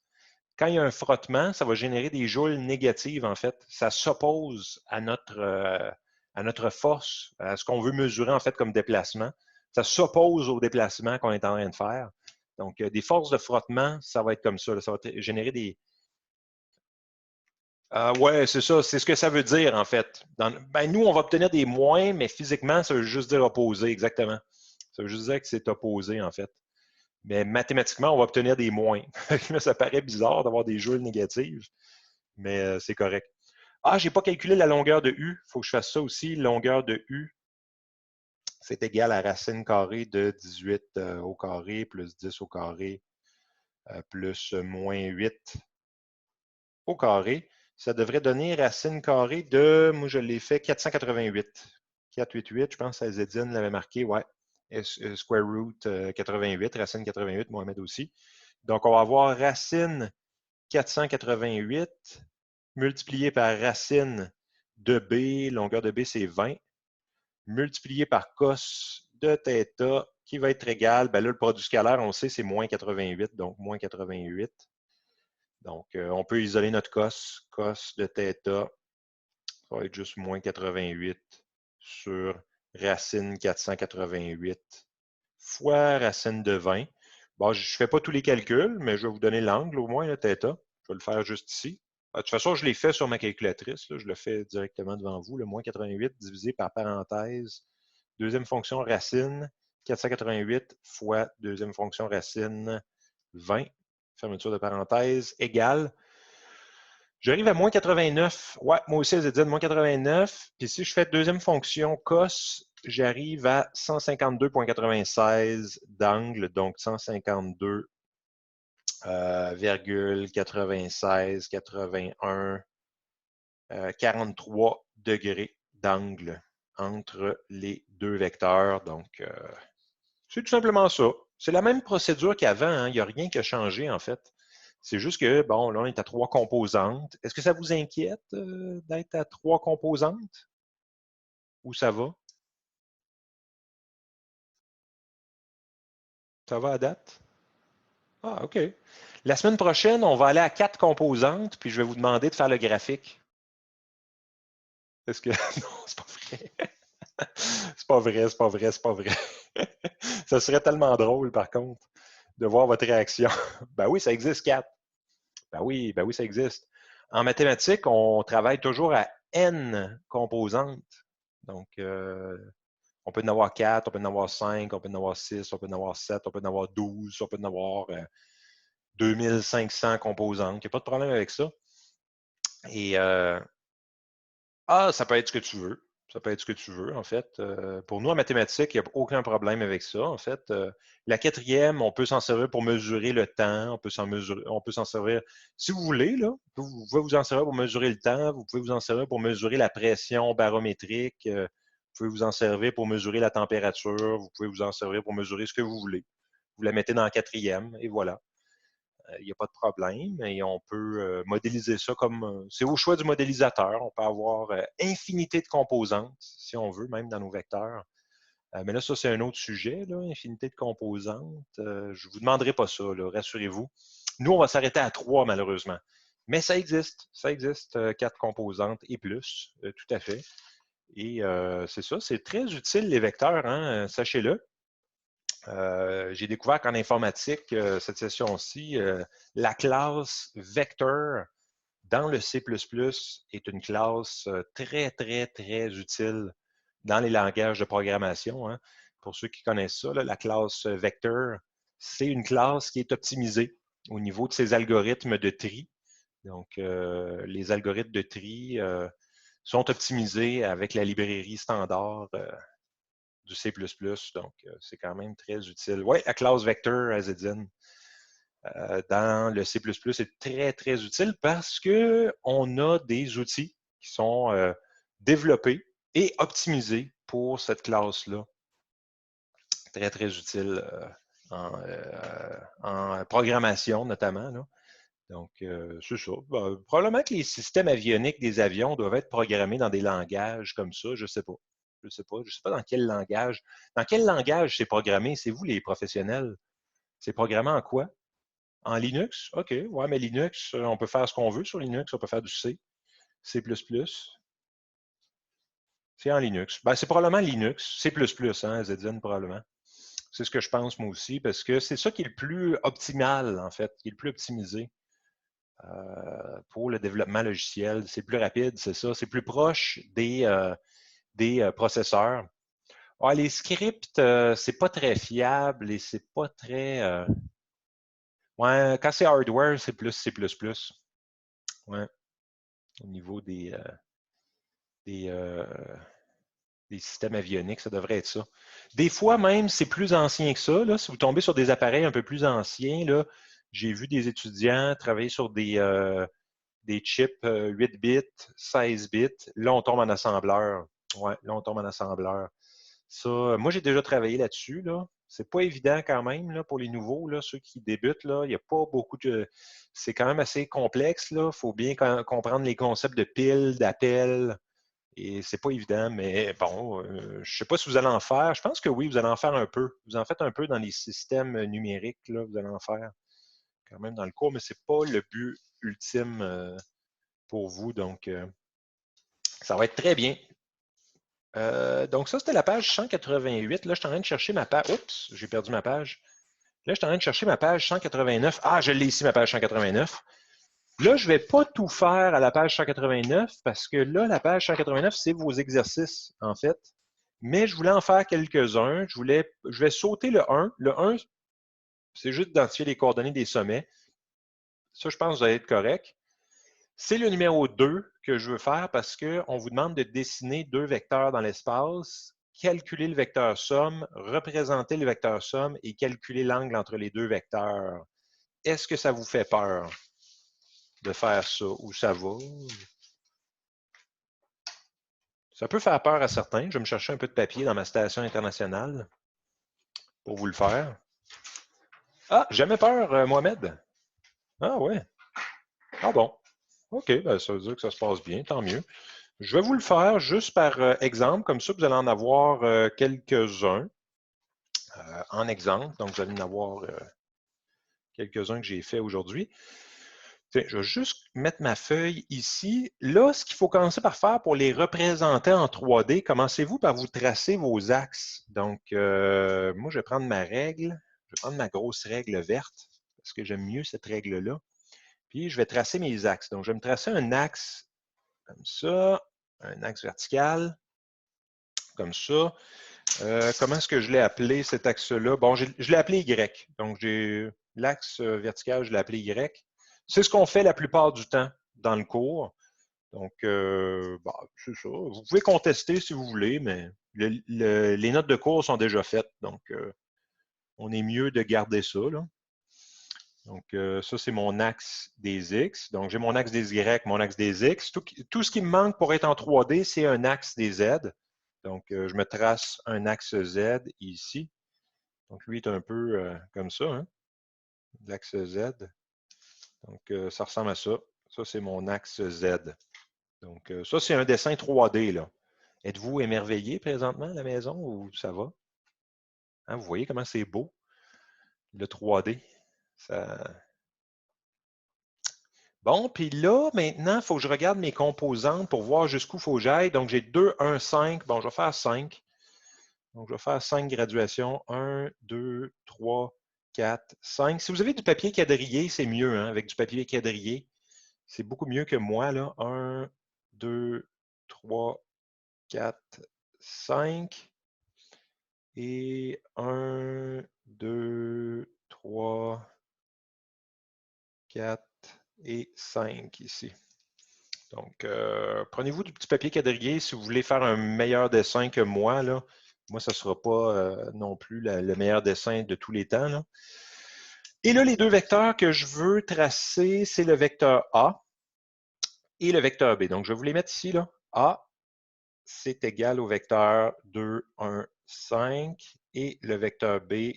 Quand il y a un frottement, ça va générer des joules négatives, en fait. Ça s'oppose à notre force, à ce qu'on veut mesurer, en fait, comme déplacement. Ça s'oppose au déplacement qu'on est en train de faire. Donc, des forces de frottement, ça va être comme ça. Là. Ça va générer des, ouais, c'est ça. C'est ce que ça veut dire, en fait. Nous, on va obtenir des moins, mais physiquement, ça veut juste dire opposé, exactement. Ça veut juste dire que c'est opposé, en fait. Mais mathématiquement, on va obtenir des moins. Là, ça paraît bizarre d'avoir des joules négatives, mais c'est correct. Ah, je n'ai pas calculé la longueur de U. Il faut que je fasse ça aussi. Longueur de U, c'est égal à racine carrée de 18 au carré plus 10 au carré plus moins 8 au carré. Ça devrait donner racine carrée de, moi je l'ai fait, 488. 488, je pense que Zedine l'avait marqué, ouais. Square root 88, racine 88, Mohamed aussi. Donc, on va avoir racine 488 multiplié par racine de B, longueur de B c'est 20, multiplié par cos de θ qui va être égal, ben là le produit scalaire, on sait, c'est moins 88, donc moins 88. Donc, on peut isoler notre cos. Cos de θ, ça va être juste moins 88 sur racine 488 fois racine de 20. Bon, je ne fais pas tous les calculs, mais je vais vous donner l'angle au moins, le θ. Je vais le faire juste ici. De toute façon, je l'ai fait sur ma calculatrice. Là, je le fais directement devant vous. Le moins 88 divisé par parenthèse. Deuxième fonction racine 488 fois deuxième fonction racine 20. Fermeture de parenthèse égale. J'arrive à moins 89. Ouais, moi aussi, j'ai dit moins 89. Puis si je fais deuxième fonction cos, j'arrive à 152,96 d'angle, donc 152,96, 81, 43 degrés d'angle entre les deux vecteurs. Donc, c'est tout simplement ça. C'est la même procédure qu'avant. Hein. Il n'y a rien qui a changé, en fait. C'est juste que, bon, là, on est à 3 composantes. Est-ce que ça vous inquiète d'être à 3 composantes? Ou ça va? Ça va à date? Ah, OK. La semaine prochaine, on va aller à 4 composantes, puis je vais vous demander de faire le graphique. Est-ce que. Non, c'est pas vrai. C'est pas vrai, c'est pas vrai, c'est pas vrai. Ça serait tellement drôle, par contre, de voir votre réaction. Ben oui, ça existe 4. Ben oui, ça existe. En mathématiques, on travaille toujours à n composantes. Donc, on peut en avoir 4, on peut en avoir 5, on peut en avoir 6, on peut en avoir 7, on peut en avoir 12, on peut en avoir 2500 composantes. Il n'y a pas de problème avec ça. Et ça peut être ce que tu veux. Ça peut être ce que tu veux, en fait. Pour nous, en mathématiques, il n'y a aucun problème avec ça, en fait. La quatrième, on peut s'en servir pour mesurer le temps. On peut s'en servir, si vous voulez, là, vous pouvez vous en servir pour mesurer le temps. Vous pouvez vous en servir pour mesurer la pression barométrique. Vous pouvez vous en servir pour mesurer la température. Vous pouvez vous en servir pour mesurer ce que vous voulez. Vous la mettez dans la quatrième et voilà. Il n'y a pas de problème et on peut modéliser ça comme. C'est au choix du modélisateur. On peut avoir infinité de composantes, si on veut, même dans nos vecteurs. Mais là, ça, c'est un autre sujet, là, infinité de composantes. Je ne vous demanderai pas ça, rassurez-vous. Nous, on va s'arrêter à 3, malheureusement. Mais ça existe. Ça existe, 4 composantes et plus, tout à fait. Et c'est ça, c'est très utile, les vecteurs, hein, sachez-le. J'ai découvert qu'en informatique, cette session-ci, la classe vecteur dans le C++ est une classe très, très, très utile dans les langages de programmation. Hein. Pour ceux qui connaissent ça, là, la classe vecteur, c'est une classe qui est optimisée au niveau de ses algorithmes de tri. Donc, les algorithmes de tri sont optimisés avec la librairie standard du C++. Donc, c'est quand même très utile. Oui, la classe vecteur Azedine dans le C++ est très, très utile parce qu'on a des outils qui sont développés et optimisés pour cette classe-là. Très, très utile en programmation notamment. Là. Donc, c'est ça. Probablement que les systèmes avioniques des avions doivent être programmés dans des langages comme ça, je ne sais pas. Je ne sais pas. Je ne sais pas dans quel langage. Dans quel langage c'est programmé? C'est vous les professionnels. C'est programmé en quoi? En Linux? OK. Ouais, mais Linux, on peut faire ce qu'on veut sur Linux. On peut faire du C, C++. C'est en Linux. Ben, c'est probablement Linux, C++, hein, Zedine, probablement. C'est ce que je pense, moi aussi, parce que c'est ça qui est le plus optimal, en fait, qui est le plus optimisé pour le développement logiciel. C'est plus rapide, c'est ça. C'est plus proche des processeurs. Ah, les scripts, c'est pas très fiable et c'est pas très... Ouais, quand c'est hardware, c'est plus C++. Ouais, au niveau des systèmes avioniques, ça devrait être ça. Des fois même, c'est plus ancien que ça. Là. Si vous tombez sur des appareils un peu plus anciens, là, j'ai vu des étudiants travailler sur des chips 8 bits, 16 bits. Là, on tombe en assembleur. Ouais, là, on tombe en assembleur. Ça, moi, j'ai déjà travaillé là-dessus. Là. C'est pas évident quand même là, pour les nouveaux, là, ceux qui débutent. Là. Il n'y a pas beaucoup de. C'est quand même assez complexe. Il faut bien comprendre les concepts de piles, d'appels. Et c'est pas évident, mais bon, je ne sais pas si vous allez en faire. Je pense que oui, vous allez en faire un peu. Vous en faites un peu dans les systèmes numériques, là, vous allez en faire quand même dans le cours, mais ce n'est pas le but ultime pour vous. Donc, ça va être très bien. Donc, ça, c'était la page 188. Là, je suis en train de chercher ma page. Oups, j'ai perdu ma page. Là, je suis en train de chercher ma page 189. Ah, je l'ai ici, ma page 189. Là, je ne vais pas tout faire à la page 189 parce que là, la page 189, c'est vos exercices, en fait. Mais je voulais en faire quelques-uns. Je vais sauter le 1. Le 1, c'est juste d'identifier les coordonnées des sommets. Ça, je pense que vous allez être correct. C'est le numéro 2 que je veux faire parce qu'on vous demande de dessiner 2 vecteurs dans l'espace, calculer le vecteur somme, représenter le vecteur somme et calculer l'angle entre les 2 vecteurs. Est-ce que ça vous fait peur de faire ça ou ça va? Ça peut faire peur à certains. Je vais me chercher un peu de papier dans ma station internationale pour vous le faire. Ah, jamais peur, Mohamed? Ah ouais. Ah bon. OK, ben, ça veut dire que ça se passe bien, tant mieux. Je vais vous le faire juste par exemple, comme ça vous allez en avoir quelques-uns en exemple. Donc, vous allez en avoir quelques-uns que j'ai fait aujourd'hui. Je vais juste mettre ma feuille ici. Là, ce qu'il faut commencer par faire pour les représenter en 3D, commencez-vous par vous tracer vos axes. Donc, moi, je vais prendre ma règle. Je vais prendre ma grosse règle verte parce que j'aime mieux cette règle-là. Puis, je vais tracer mes axes. Donc, je vais me tracer un axe comme ça, un axe vertical, comme ça. Comment est-ce que je l'ai appelé, cet axe-là? Bon, je l'ai appelé Y. Donc, j'ai l'axe vertical, je l'ai appelé Y. C'est ce qu'on fait la plupart du temps dans le cours. Donc, c'est ça. Vous pouvez contester si vous voulez, mais les notes de cours sont déjà faites. Donc, on est mieux de garder ça. Là. Donc, ça, c'est mon axe des X. Donc, j'ai mon axe des Y, mon axe des X. Tout ce qui me manque pour être en 3D, c'est un axe des Z. Donc, je me trace un axe Z ici. Donc, lui est un peu comme ça, hein? L'axe Z. Donc, ça ressemble à ça. Ça, c'est mon axe Z. Donc, ça, c'est un dessin 3D, là. Êtes-vous émerveillé présentement à la maison ou ça va? Hein, vous voyez comment c'est beau, le 3D. Ça... Bon, puis là, maintenant, il faut que je regarde mes composantes pour voir jusqu'où il faut que j'aille. Donc, j'ai 2, 1, 5. Bon, je vais faire 5. Donc, je vais faire 5 graduations. 1, 2, 3, 4, 5. Si vous avez du papier quadrillé, c'est mieux, hein, avec du papier quadrillé. C'est beaucoup mieux que moi, là. 1, 2, 3, 4, 5. Et 1, 2, 3, 4 et 5 ici. Donc, prenez-vous du petit papier quadrillé si vous voulez faire un meilleur dessin que moi, là. Moi, ça ne sera pas non plus le meilleur dessin de tous les temps, là. Et là, les deux vecteurs que je veux tracer, c'est le vecteur A et le vecteur B. Donc, je vais vous les mettre ici, là. A, c'est égal au vecteur 2, 1, 5. Et le vecteur B,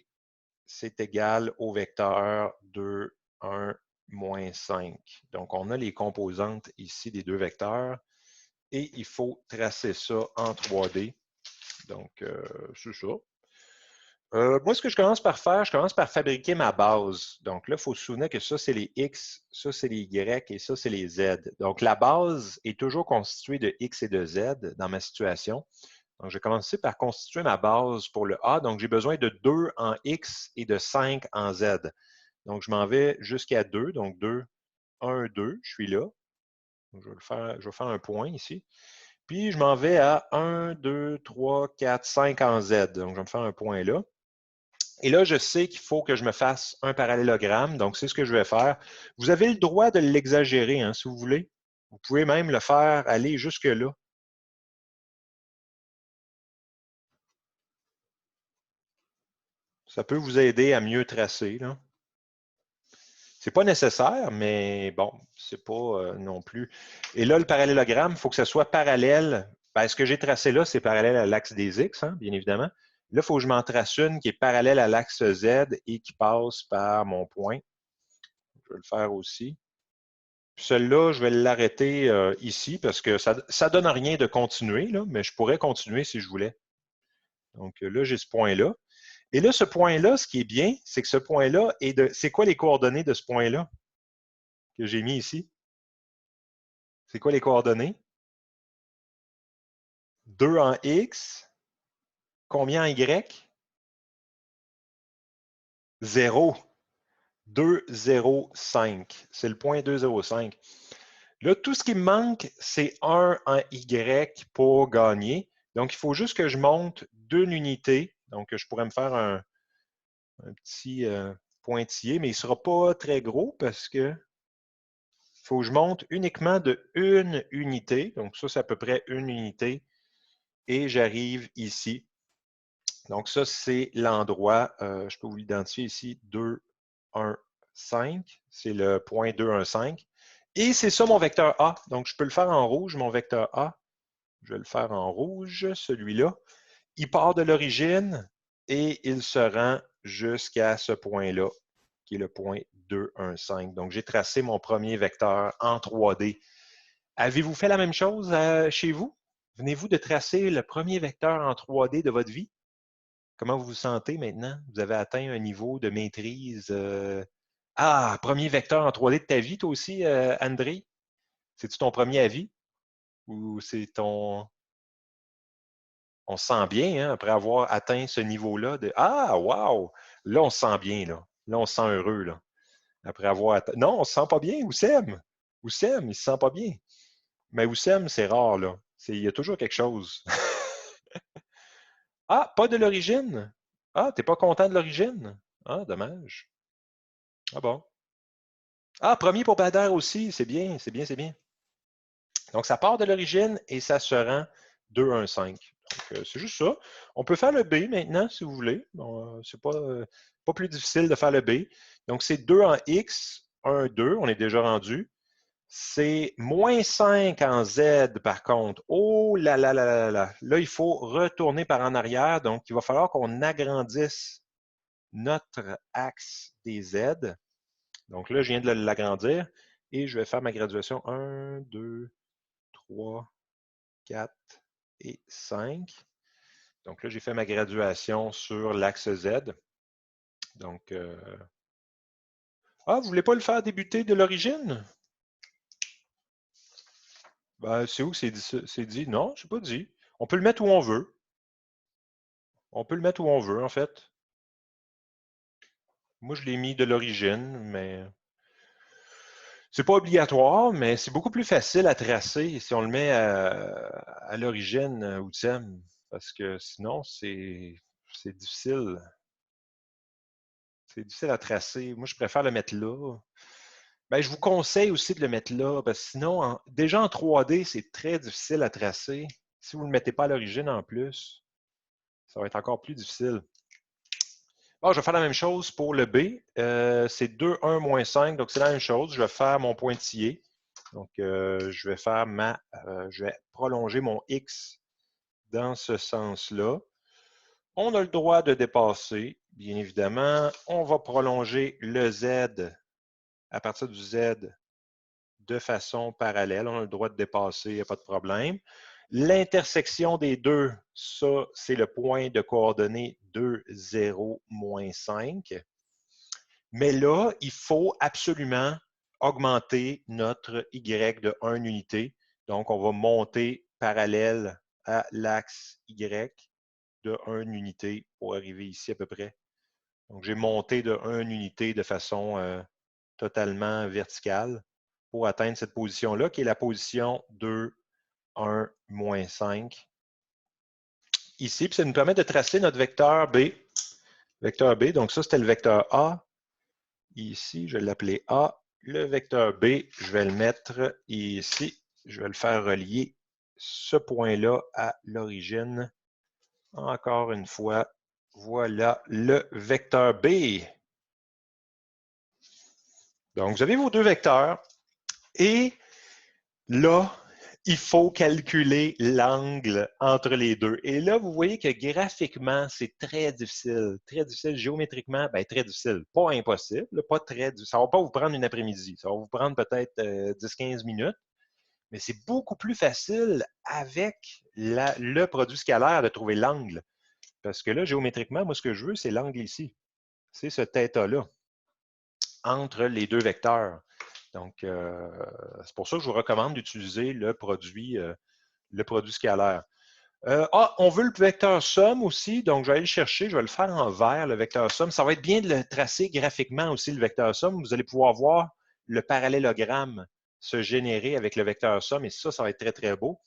c'est égal au vecteur 2, 1, moins 5. Donc, on a les composantes ici des deux vecteurs. Et il faut tracer ça en 3D. Donc, c'est ça. Moi, ce que je commence par faire, je commence par fabriquer ma base. Donc là, il faut se souvenir que ça, c'est les X, ça, c'est les Y et ça, c'est les Z. Donc, la base est toujours constituée de X et de Z dans ma situation. Donc, je vais commencer par constituer ma base pour le A. Donc, j'ai besoin de 2 en X et de 5 en Z. Donc, je m'en vais jusqu'à 2. Donc, 2, 1, 2, je suis là. Donc, je vais faire un point ici. Puis, je m'en vais à 1, 2, 3, 4, 5 en Z. Donc, je vais me faire un point là. Et là, je sais qu'il faut que je me fasse un parallélogramme. Donc, c'est ce que je vais faire. Vous avez le droit de l'exagérer, hein, si vous voulez. Vous pouvez même le faire aller jusque-là. Ça peut vous aider à mieux tracer, là. C'est pas nécessaire, mais bon, c'est pas non plus. Et là, le parallélogramme, il faut que ce soit parallèle. Ben, ce que j'ai tracé là, c'est parallèle à l'axe des X, hein, bien évidemment. Là, il faut que je m'en trace une qui est parallèle à l'axe Z et qui passe par mon point. Je vais le faire aussi. Celle-là, je vais l'arrêter ici parce que ça ne donne rien de continuer, là, mais je pourrais continuer si je voulais. Donc là, j'ai ce point-là. Et là, ce point-là, ce qui est bien, c'est que ce point-là est de. C'est quoi les coordonnées de ce point-là que j'ai mis ici? C'est quoi les coordonnées? 2 en X. Combien en Y? 0. 2, 0, 5. C'est le point 2, 0, 5. Là, tout ce qui me manque, c'est 1 en Y pour gagner. Donc, il faut juste que je monte d'une unité. Donc, je pourrais me faire un petit pointillé, mais il ne sera pas très gros parce que il faut que je monte uniquement de une unité. Donc, ça, c'est à peu près une unité. Et j'arrive ici. Donc, ça, c'est l'endroit. Je peux vous l'identifier ici. 2, 1, 5. C'est le point 2, 1, 5. Et c'est ça mon vecteur A. Donc, je peux le faire en rouge, mon vecteur A. Je vais le faire en rouge, celui-là. Il part de l'origine et il se rend jusqu'à ce point-là, qui est le point 2, 1, 5. Donc, j'ai tracé mon premier vecteur en 3D. Avez-vous fait la même chose chez vous? Venez-vous de tracer le premier vecteur en 3D de votre vie? Comment vous vous sentez maintenant? Vous avez atteint un niveau de maîtrise. Ah, premier vecteur en 3D de ta vie, toi aussi, André? C'est-tu ton premier avis? Ou c'est ton. On se sent bien, hein, après avoir atteint ce niveau-là de Ah, wow! Là, on se sent bien, là. Là, on se sent heureux, là. Après avoir atteint. Non, on se sent pas bien, Oussem. Oussem, il se sent pas bien. Mais Oussem, c'est rare, là. Il y a toujours quelque chose. Ah, pas de l'origine? Ah, t'es pas content de l'origine? Ah, dommage. Ah bon. Ah, premier pour Bader aussi, c'est bien, c'est bien, c'est bien. Donc, ça part de l'origine et ça se rend 2, 1, 5. Donc, c'est juste ça. On peut faire le B maintenant, si vous voulez. Bon, c'est pas plus difficile de faire le B. Donc, c'est 2 en X, 1, 2, on est déjà rendu. C'est moins 5 en Z, par contre. Oh là là là là là. Là, il faut retourner par en arrière. Donc, il va falloir qu'on agrandisse notre axe des Z. Donc là, je viens de l'agrandir et je vais faire ma graduation 1, 2, 3, 4 et 5. Donc là, j'ai fait ma graduation sur l'axe Z. Donc, ah, vous ne voulez pas le faire débuter de l'origine? Ben, c'est où que c'est dit, c'est dit? Non, je n'ai pas dit. On peut le mettre où on veut. On peut le mettre où on veut, en fait. Moi, je l'ai mis de l'origine, mais c'est pas obligatoire, mais c'est beaucoup plus facile à tracer si on le met à l'origine, Outsem, parce que sinon, c'est difficile. C'est difficile à tracer. Moi, je préfère le mettre là. Ben, je vous conseille aussi de le mettre là, parce que sinon, déjà en 3D, c'est très difficile à tracer. Si vous ne le mettez pas à l'origine en plus, ça va être encore plus difficile. Bon, je vais faire la même chose pour le B. C'est 2, 1, moins 5, donc c'est la même chose. Je vais faire mon pointillé. Donc, je vais prolonger mon X dans ce sens-là. On a le droit de dépasser, bien évidemment. On va prolonger le Z à partir du Z de façon parallèle. On a le droit de dépasser, il n'y a pas de problème. L'intersection des deux, ça, c'est le point de coordonnées 2, 0, moins 5. Mais là, il faut absolument augmenter notre Y de 1 unité. Donc, on va monter parallèle à l'axe Y de 1 unité pour arriver ici à peu près. Donc, j'ai monté de 1 unité de façon totalement verticale pour atteindre cette position-là, qui est la position 2, 1, moins 5. Ici, puis ça nous permet de tracer notre vecteur B. Vecteur B, donc ça, c'était le vecteur A. Ici, je vais l'appeler A. Le vecteur B, je vais le mettre ici. Je vais le faire relier ce point-là à l'origine. Encore une fois, voilà le vecteur B. Donc, vous avez vos deux vecteurs. Et là, il faut calculer l'angle entre les deux. Et là, vous voyez que graphiquement, c'est très difficile. Très difficile géométriquement, bien, très difficile. Pas impossible, pas très difficile. Ça ne va pas vous prendre une après-midi. Ça va vous prendre peut-être 10-15 minutes. Mais c'est beaucoup plus facile avec le produit scalaire de trouver l'angle. Parce que là, géométriquement, moi, ce que je veux, c'est l'angle ici. C'est ce θ-là entre les deux vecteurs. Donc, c'est pour ça que je vous recommande d'utiliser le produit scalaire. On veut le vecteur somme aussi, donc je vais aller le chercher, je vais le faire en vert, le vecteur somme. Ça va être bien de le tracer graphiquement aussi, le vecteur somme. Vous allez pouvoir voir le parallélogramme se générer avec le vecteur somme, et ça va être très, très beau.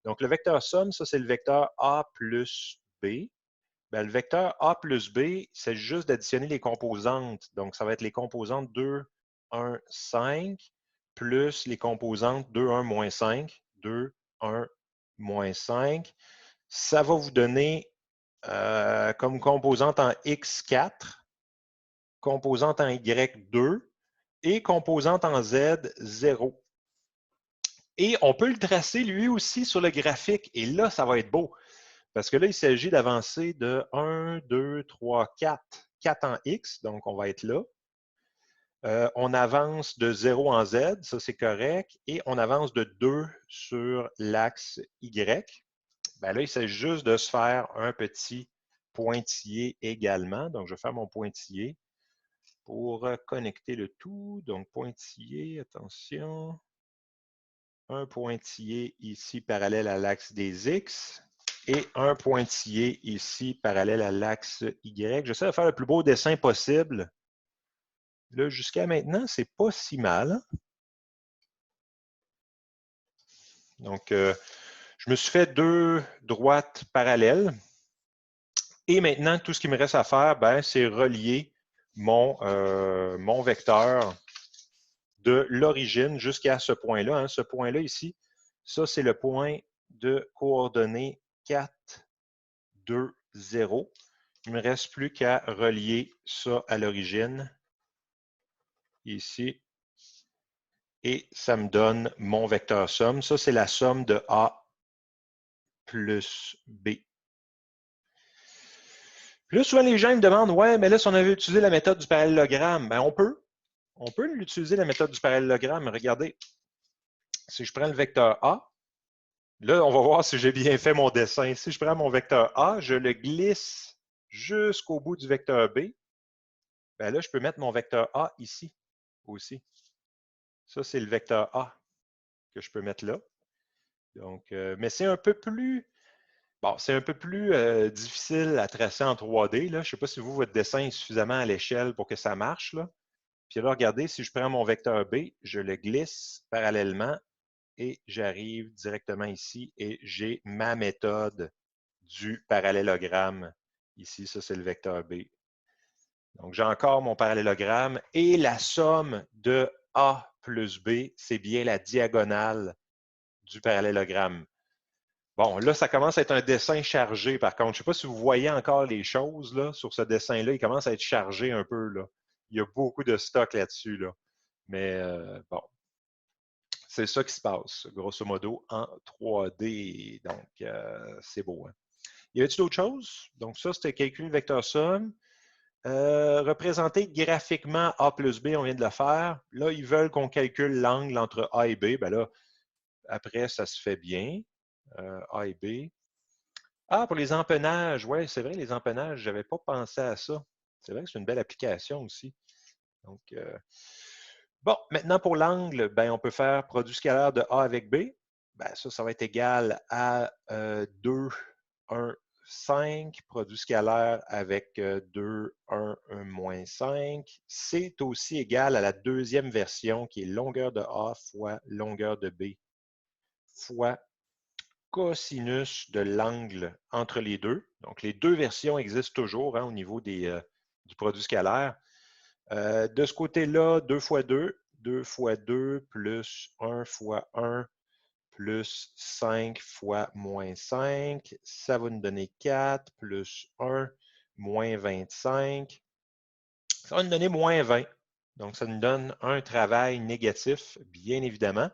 Donc, le vecteur somme, ça, c'est le vecteur A plus B. Bien, le vecteur A plus B, c'est juste d'additionner les composantes. Donc, ça va être les composantes 2, 1, 5, plus les composantes 2, 1, moins 5, 2, 1, moins 5. Ça va vous donner comme composante en X4, composante en Y2 et composante en Z, 0. Et on peut le tracer lui aussi sur le graphique. Et là, ça va être beau. Parce que là, il s'agit d'avancer de 1, 2, 3, 4. 4 en X, donc on va être là. On avance de 0 en Z, ça c'est correct. Et on avance de 2 sur l'axe Y. Bien là, il s'agit juste de se faire un petit pointillé également. Donc, je vais faire mon pointillé pour connecter le tout. Donc, pointillé, attention. Un pointillé ici parallèle à l'axe des X et un pointillé ici parallèle à l'axe Y. J'essaie de faire le plus beau dessin possible. Là, jusqu'à maintenant, c'est pas si mal. Donc, je me suis fait deux droites parallèles. Et maintenant, tout ce qui me reste à faire, ben, c'est relier mon vecteur de l'origine jusqu'à ce point-là. Hein. Ce point-là ici, ça, c'est le point de coordonnées 4, 2, 0. Il ne me reste plus qu'à relier ça à l'origine, ici. Et ça me donne mon vecteur somme. Ça, c'est la somme de A plus B. Puis là, souvent, les gens me demandent, ouais, mais là, si on avait utilisé la méthode du parallélogramme, ben, on peut. On peut l'utiliser, la méthode du parallélogramme. Regardez, si je prends le vecteur A, Là, on va voir si j'ai bien fait mon dessin. Si je prends mon vecteur A, je le glisse jusqu'au bout du vecteur B. Bien là, je peux mettre mon vecteur A ici aussi. Ça, c'est le vecteur A que je peux mettre là. Donc, mais c'est un peu plus, bon, c'est un peu plus difficile à tracer en 3D. Là. Je ne sais pas si vous, votre dessin est suffisamment à l'échelle pour que ça marche. Là. Puis là, regardez, si je prends mon vecteur B, je le glisse parallèlement et j'arrive directement ici et j'ai ma méthode du parallélogramme. Ici, ça, c'est le vecteur B. Donc, j'ai encore mon parallélogramme et la somme de A plus B, c'est bien la diagonale du parallélogramme. Bon, là, ça commence à être un dessin chargé, par contre. Je ne sais pas si vous voyez encore les choses là, sur ce dessin-là. Il commence à être chargé un peu. Là. Il y a beaucoup de stock là-dessus. Là. Mais bon, c'est ça qui se passe, grosso modo, en 3D. Donc, c'est beau. Hein? Y avait-il d'autres choses? Donc, ça, c'était calcul vecteur somme. Représenter graphiquement A plus B, on vient de le faire. Là, ils veulent qu'on calcule l'angle entre A et B. Bien là, après, ça se fait bien. A et B. Ah, pour les empennages, oui, c'est vrai, les empennages, je n'avais pas pensé à ça. C'est vrai que c'est une belle application aussi. Donc, bon, maintenant pour l'angle, ben, on peut faire produit scalaire de A avec B. Ben, ça va être égal à 2, 1, 5. Produit scalaire avec 2, 1, 1, moins 5. C'est aussi égal à la deuxième version qui est longueur de A fois longueur de B fois cosinus de l'angle entre les deux. Donc, les deux versions existent toujours hein, au niveau du produit scalaire. De ce côté-là, 2 fois 2, 2 fois 2 plus 1 fois 1 plus 5 fois moins 5. Ça va nous donner 4 plus 1 moins 25. Ça va nous donner moins 20. Donc, ça nous donne un travail négatif, bien évidemment.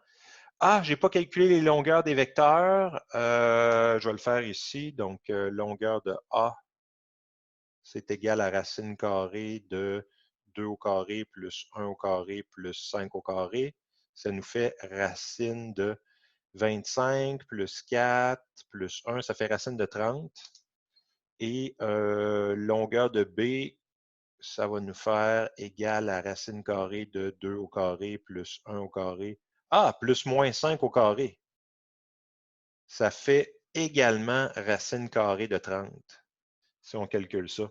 Ah, je n'ai pas calculé les longueurs des vecteurs. Je vais le faire ici. Donc, longueur de A, c'est égal à racine carrée de 2 au carré plus 1 au carré plus 5 au carré. Ça nous fait racine de 25 plus 4 plus 1, ça fait racine de 30. Et longueur de B, ça va nous faire égal à racine carrée de 2 au carré plus 1 au carré. Ah, plus moins 5 au carré. Ça fait également racine carrée de 30, si on calcule ça.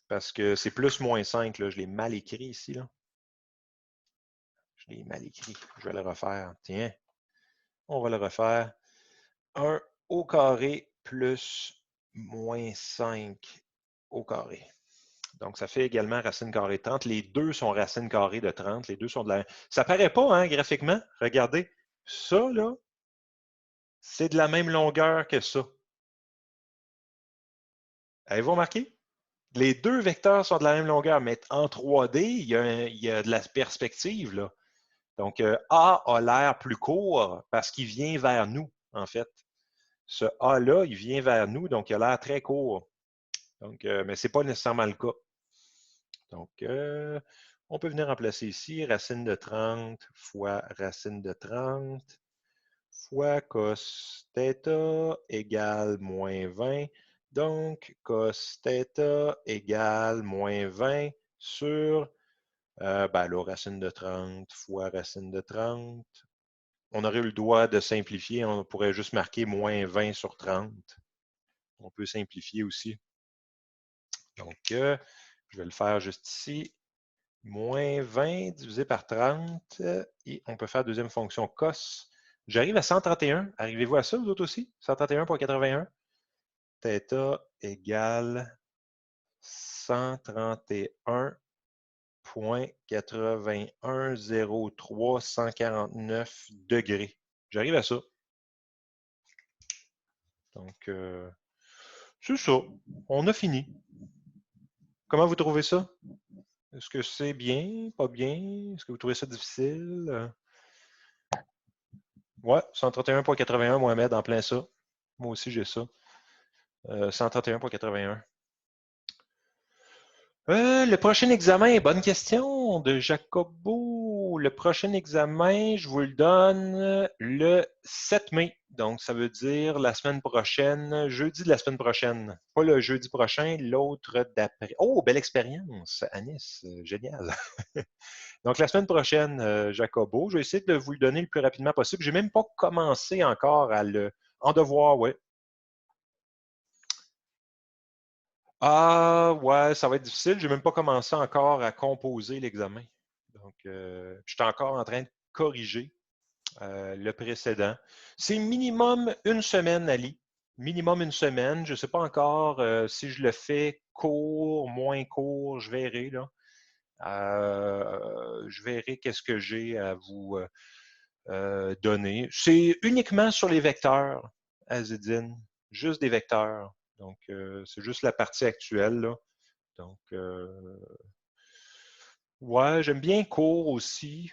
Parce que c'est plus moins 5, là. Je l'ai mal écrit ici. Là. Je l'ai mal écrit. Je vais le refaire. Tiens, on va le refaire. 1 au carré plus moins 5 au carré. Donc, ça fait également racine carrée de 30. Les deux sont racine carrée de 30. Les deux sont de la même. Ça ne paraît pas, hein, graphiquement. Regardez. Ça, là, c'est de la même longueur que ça. Avez-vous remarqué? Les deux vecteurs sont de la même longueur, mais en 3D, il y a de la perspective. Là. Donc, A a l'air plus court parce qu'il vient vers nous, en fait. Ce A-là, il vient vers nous, donc il a l'air très court. Donc, mais ce n'est pas nécessairement le cas. Donc, on peut venir remplacer ici racine de 30 fois racine de 30 fois cos θ égale moins 20. Donc, cos θ égale moins 20 sur ben là, racine de 30 fois racine de 30. On aurait eu le droit de simplifier. On pourrait juste marquer moins 20 sur 30. On peut simplifier aussi. Donc, je vais le faire juste ici. Moins 20 divisé par 30. Et on peut faire deuxième fonction cos. J'arrive à 131. Arrivez-vous à ça, vous autres aussi? 131,81. Θ égale 131,8103 degrés. J'arrive à ça. Donc, c'est ça. On a fini. Comment vous trouvez ça? Est-ce que c'est bien, pas bien? Est-ce que vous trouvez ça difficile? Ouais, 131,81, Mohamed, en plein ça. Moi aussi, j'ai ça. 131,81. Le prochain examen, bonne question de Jacobo. Le prochain examen, je vous le donne le 7 mai. Donc, ça veut dire la semaine prochaine, jeudi de la semaine prochaine. Pas le jeudi prochain, l'autre d'après. Oh, belle expérience, Anis. Génial. Donc, la semaine prochaine, Jacobo, je vais essayer de vous le donner le plus rapidement possible. Je n'ai même pas commencé encore à le. En devoir, oui. Ah, ouais, ça va être difficile. Je n'ai même pas commencé encore à composer l'examen. Donc, je suis encore en train de corriger le précédent. C'est minimum une semaine, Ali. Minimum une semaine. Je ne sais pas encore si je le fais court, moins court, je verrai, là. Je verrai qu'est-ce que j'ai à vous donner. C'est uniquement sur les vecteurs, Azedine. Juste des vecteurs. Donc, c'est juste la partie actuelle, là. Donc, ouais, j'aime bien court aussi.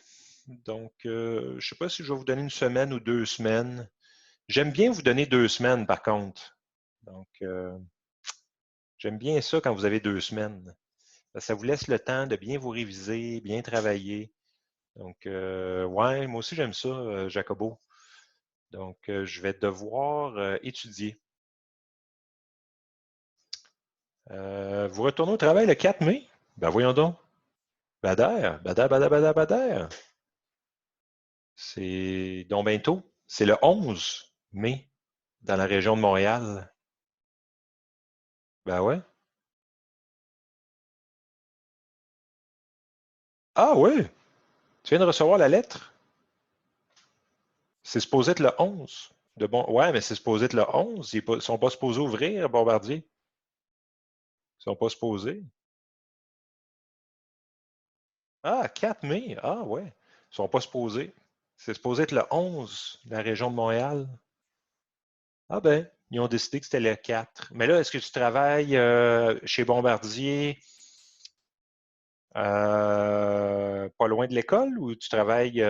Donc, je ne sais pas si je vais vous donner une semaine ou 2 semaines. J'aime bien vous donner 2 semaines, par contre. Donc, j'aime bien ça quand vous avez 2 semaines. Ça vous laisse le temps de bien vous réviser, bien travailler. Donc, ouais, moi aussi j'aime ça, Jacobo. Donc, je vais devoir étudier. Vous retournez au travail le 4 mai? Ben voyons donc. Bader, bader, bader, bader, bader. C'est donc bientôt. C'est le 11 mai dans la région de Montréal. Ben ouais. Ah oui, tu viens de recevoir la lettre? C'est supposé être le 11. Ouais, mais c'est supposé être le 11. Ils ne sont pas supposés ouvrir, Bombardier. Ils ne sont pas supposés. Ah, 4 mai. Ah ouais. Ils ne sont pas supposés. C'est supposé être le 11, la région de Montréal. Ah ben, ils ont décidé que c'était le 4. Mais là, est-ce que tu travailles chez Bombardier pas loin de l'école ou tu travailles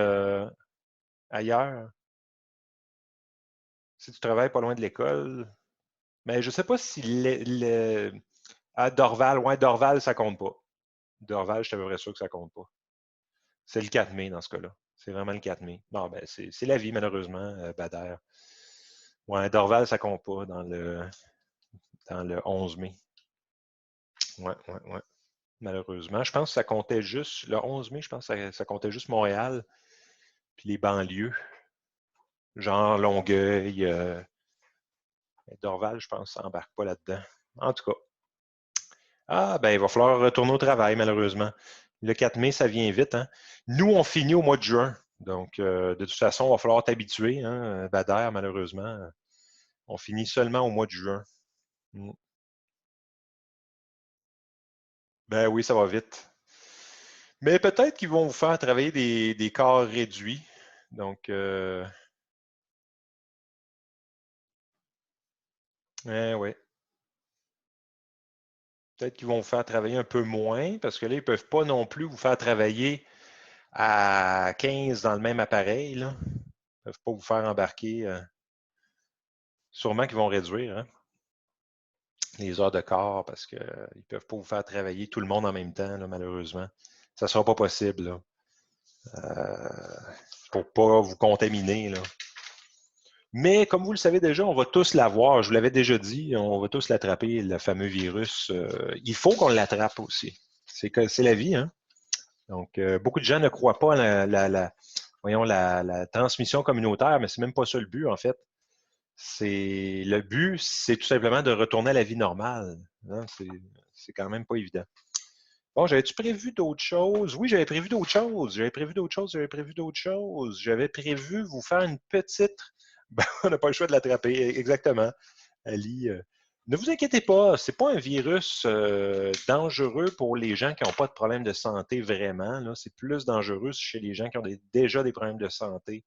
ailleurs? Si tu travailles pas loin de l'école, mais je ne sais pas si à Dorval, ouais, Dorval, ça compte pas. Dorval, je suis à peu près sûr que ça compte pas. C'est le 4 mai dans ce cas-là. C'est vraiment le 4 mai. Non, ben, c'est la vie, malheureusement, Bader. Ouais, Dorval, ça compte pas dans le 11 mai. Ouais, ouais, ouais. Malheureusement. Je pense que ça comptait juste, le 11 mai, je pense que ça comptait juste Montréal, puis les banlieues, genre Longueuil. Dorval, je pense, ça n'embarque pas là-dedans. En tout cas. Ah, ben, il va falloir retourner au travail, malheureusement. Le 4 mai, ça vient vite, hein. Nous, on finit au mois de juin. Donc, de toute façon, il va falloir t'habituer, hein, Bader, malheureusement. On finit seulement au mois de juin. Mm. Ben oui, ça va vite. Mais peut-être qu'ils vont vous faire travailler des corps réduits. Donc, ouais. Peut-être qu'ils vont vous faire travailler un peu moins, parce que là, ils ne peuvent pas non plus vous faire travailler à 15 dans le même appareil, là. Ils ne peuvent pas vous faire embarquer. Sûrement qu'ils vont réduire, hein, les heures de corps parce qu'ils ne peuvent pas vous faire travailler tout le monde en même temps, là, malheureusement. Ça ne sera pas possible là, pour ne pas vous contaminer. Là. Mais comme vous le savez déjà, on va tous l'avoir. Je vous l'avais déjà dit, on va tous l'attraper, le fameux virus. Il faut qu'on l'attrape aussi. C'est la vie, hein? Donc, beaucoup de gens ne croient pas à la transmission communautaire, mais c'est même pas ça le but, en fait. Le but, c'est tout simplement de retourner à la vie normale. Hein. C'est quand même pas évident. Bon, j'avais-tu prévu d'autres choses? Oui, j'avais prévu d'autres choses. J'avais prévu vous faire une petite. Ben, on n'a pas le choix de l'attraper. Exactement. Ali. Ne vous inquiétez pas, c'est pas un virus dangereux pour les gens qui n'ont pas de problème de santé vraiment. Là. C'est plus dangereux chez les gens qui ont déjà des problèmes de santé.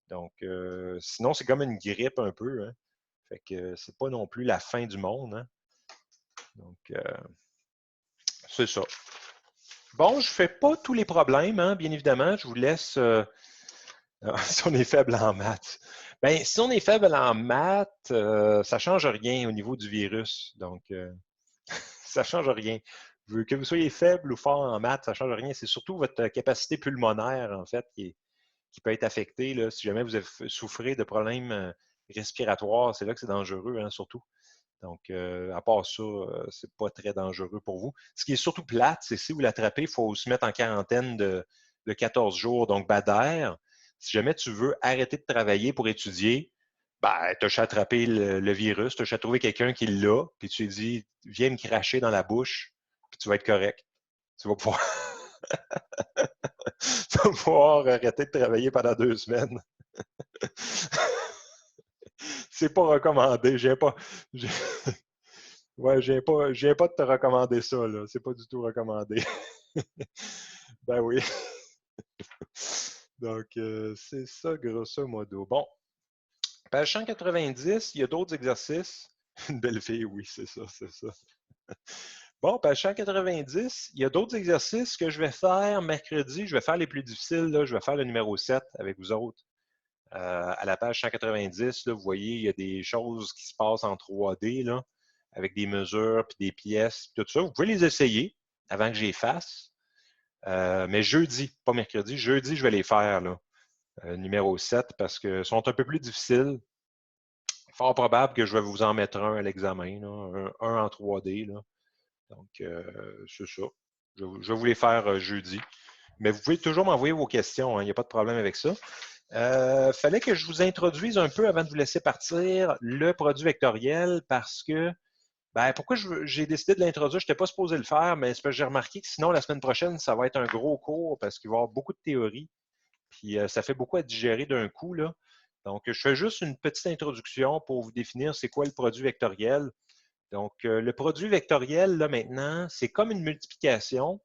Donc, sinon, c'est comme une grippe un peu. Hein. Fait que c'est pas non plus la fin du monde. Hein. Donc, c'est ça. Bon, je fais pas tous les problèmes, hein, bien évidemment. Je vous laisse. Si on est faible en maths. Bien, si on est faible en maths, ça ne change rien au niveau du virus. Donc, ça ne change rien. Que vous soyez faible ou fort en maths, ça ne change rien. C'est surtout votre capacité pulmonaire, en fait, qui qui peut être affecté. Là, si jamais vous souffrez de problèmes respiratoires, c'est là que c'est dangereux, hein, surtout. Donc, à part ça, c'est pas très dangereux pour vous. Ce qui est surtout plate, c'est si vous l'attrapez, il faut se mettre en quarantaine de 14 jours. Donc, Badair, si jamais tu veux arrêter de travailler pour étudier, ben, tu as juste attrapé le virus, tu as juste trouvé quelqu'un qui l'a, puis tu lui dis, viens me cracher dans la bouche, puis tu vas être correct. Tu vas pouvoir, tu vas pouvoir arrêter de travailler pendant 2 semaines. C'est pas recommandé. J'ai- Ouais, je viens pas de te recommander ça, là. C'est pas du tout recommandé. Ben oui. Donc, c'est ça, grosso modo. Bon, page 190, il y a d'autres exercices. Une belle fille, oui, c'est ça, c'est ça. Bon, page 190, il y a d'autres exercices que je vais faire mercredi. Je vais faire les plus difficiles, là. Je vais faire le numéro 7 avec vous autres. À la page 190, là, vous voyez, il y a des choses qui se passent en 3D, là, avec des mesures, puis des pièces, tout ça. Vous pouvez les essayer avant que j'y fasse. Mais jeudi, pas mercredi, jeudi, je vais les faire, là, numéro 7, parce que sont un peu plus difficiles. Fort probable que je vais vous en mettre un à l'examen, un en 3D. Là. Donc, c'est ça. Je vais vous les faire jeudi. Mais vous pouvez toujours m'envoyer vos questions, hein, il n'y a pas de problème avec ça. Fallait que je vous introduise un peu avant de vous laisser partir le produit vectoriel parce que, ben, pourquoi j'ai décidé de l'introduire? Je n'étais pas supposé le faire, mais c'est parce que j'ai remarqué que sinon, la semaine prochaine, ça va être un gros cours parce qu'il va y avoir beaucoup de théories. Puis ça fait beaucoup à digérer d'un coup, là. Donc, je fais juste une petite introduction pour vous définir c'est quoi le produit vectoriel. Donc, le produit vectoriel, là, maintenant, c'est comme une multiplication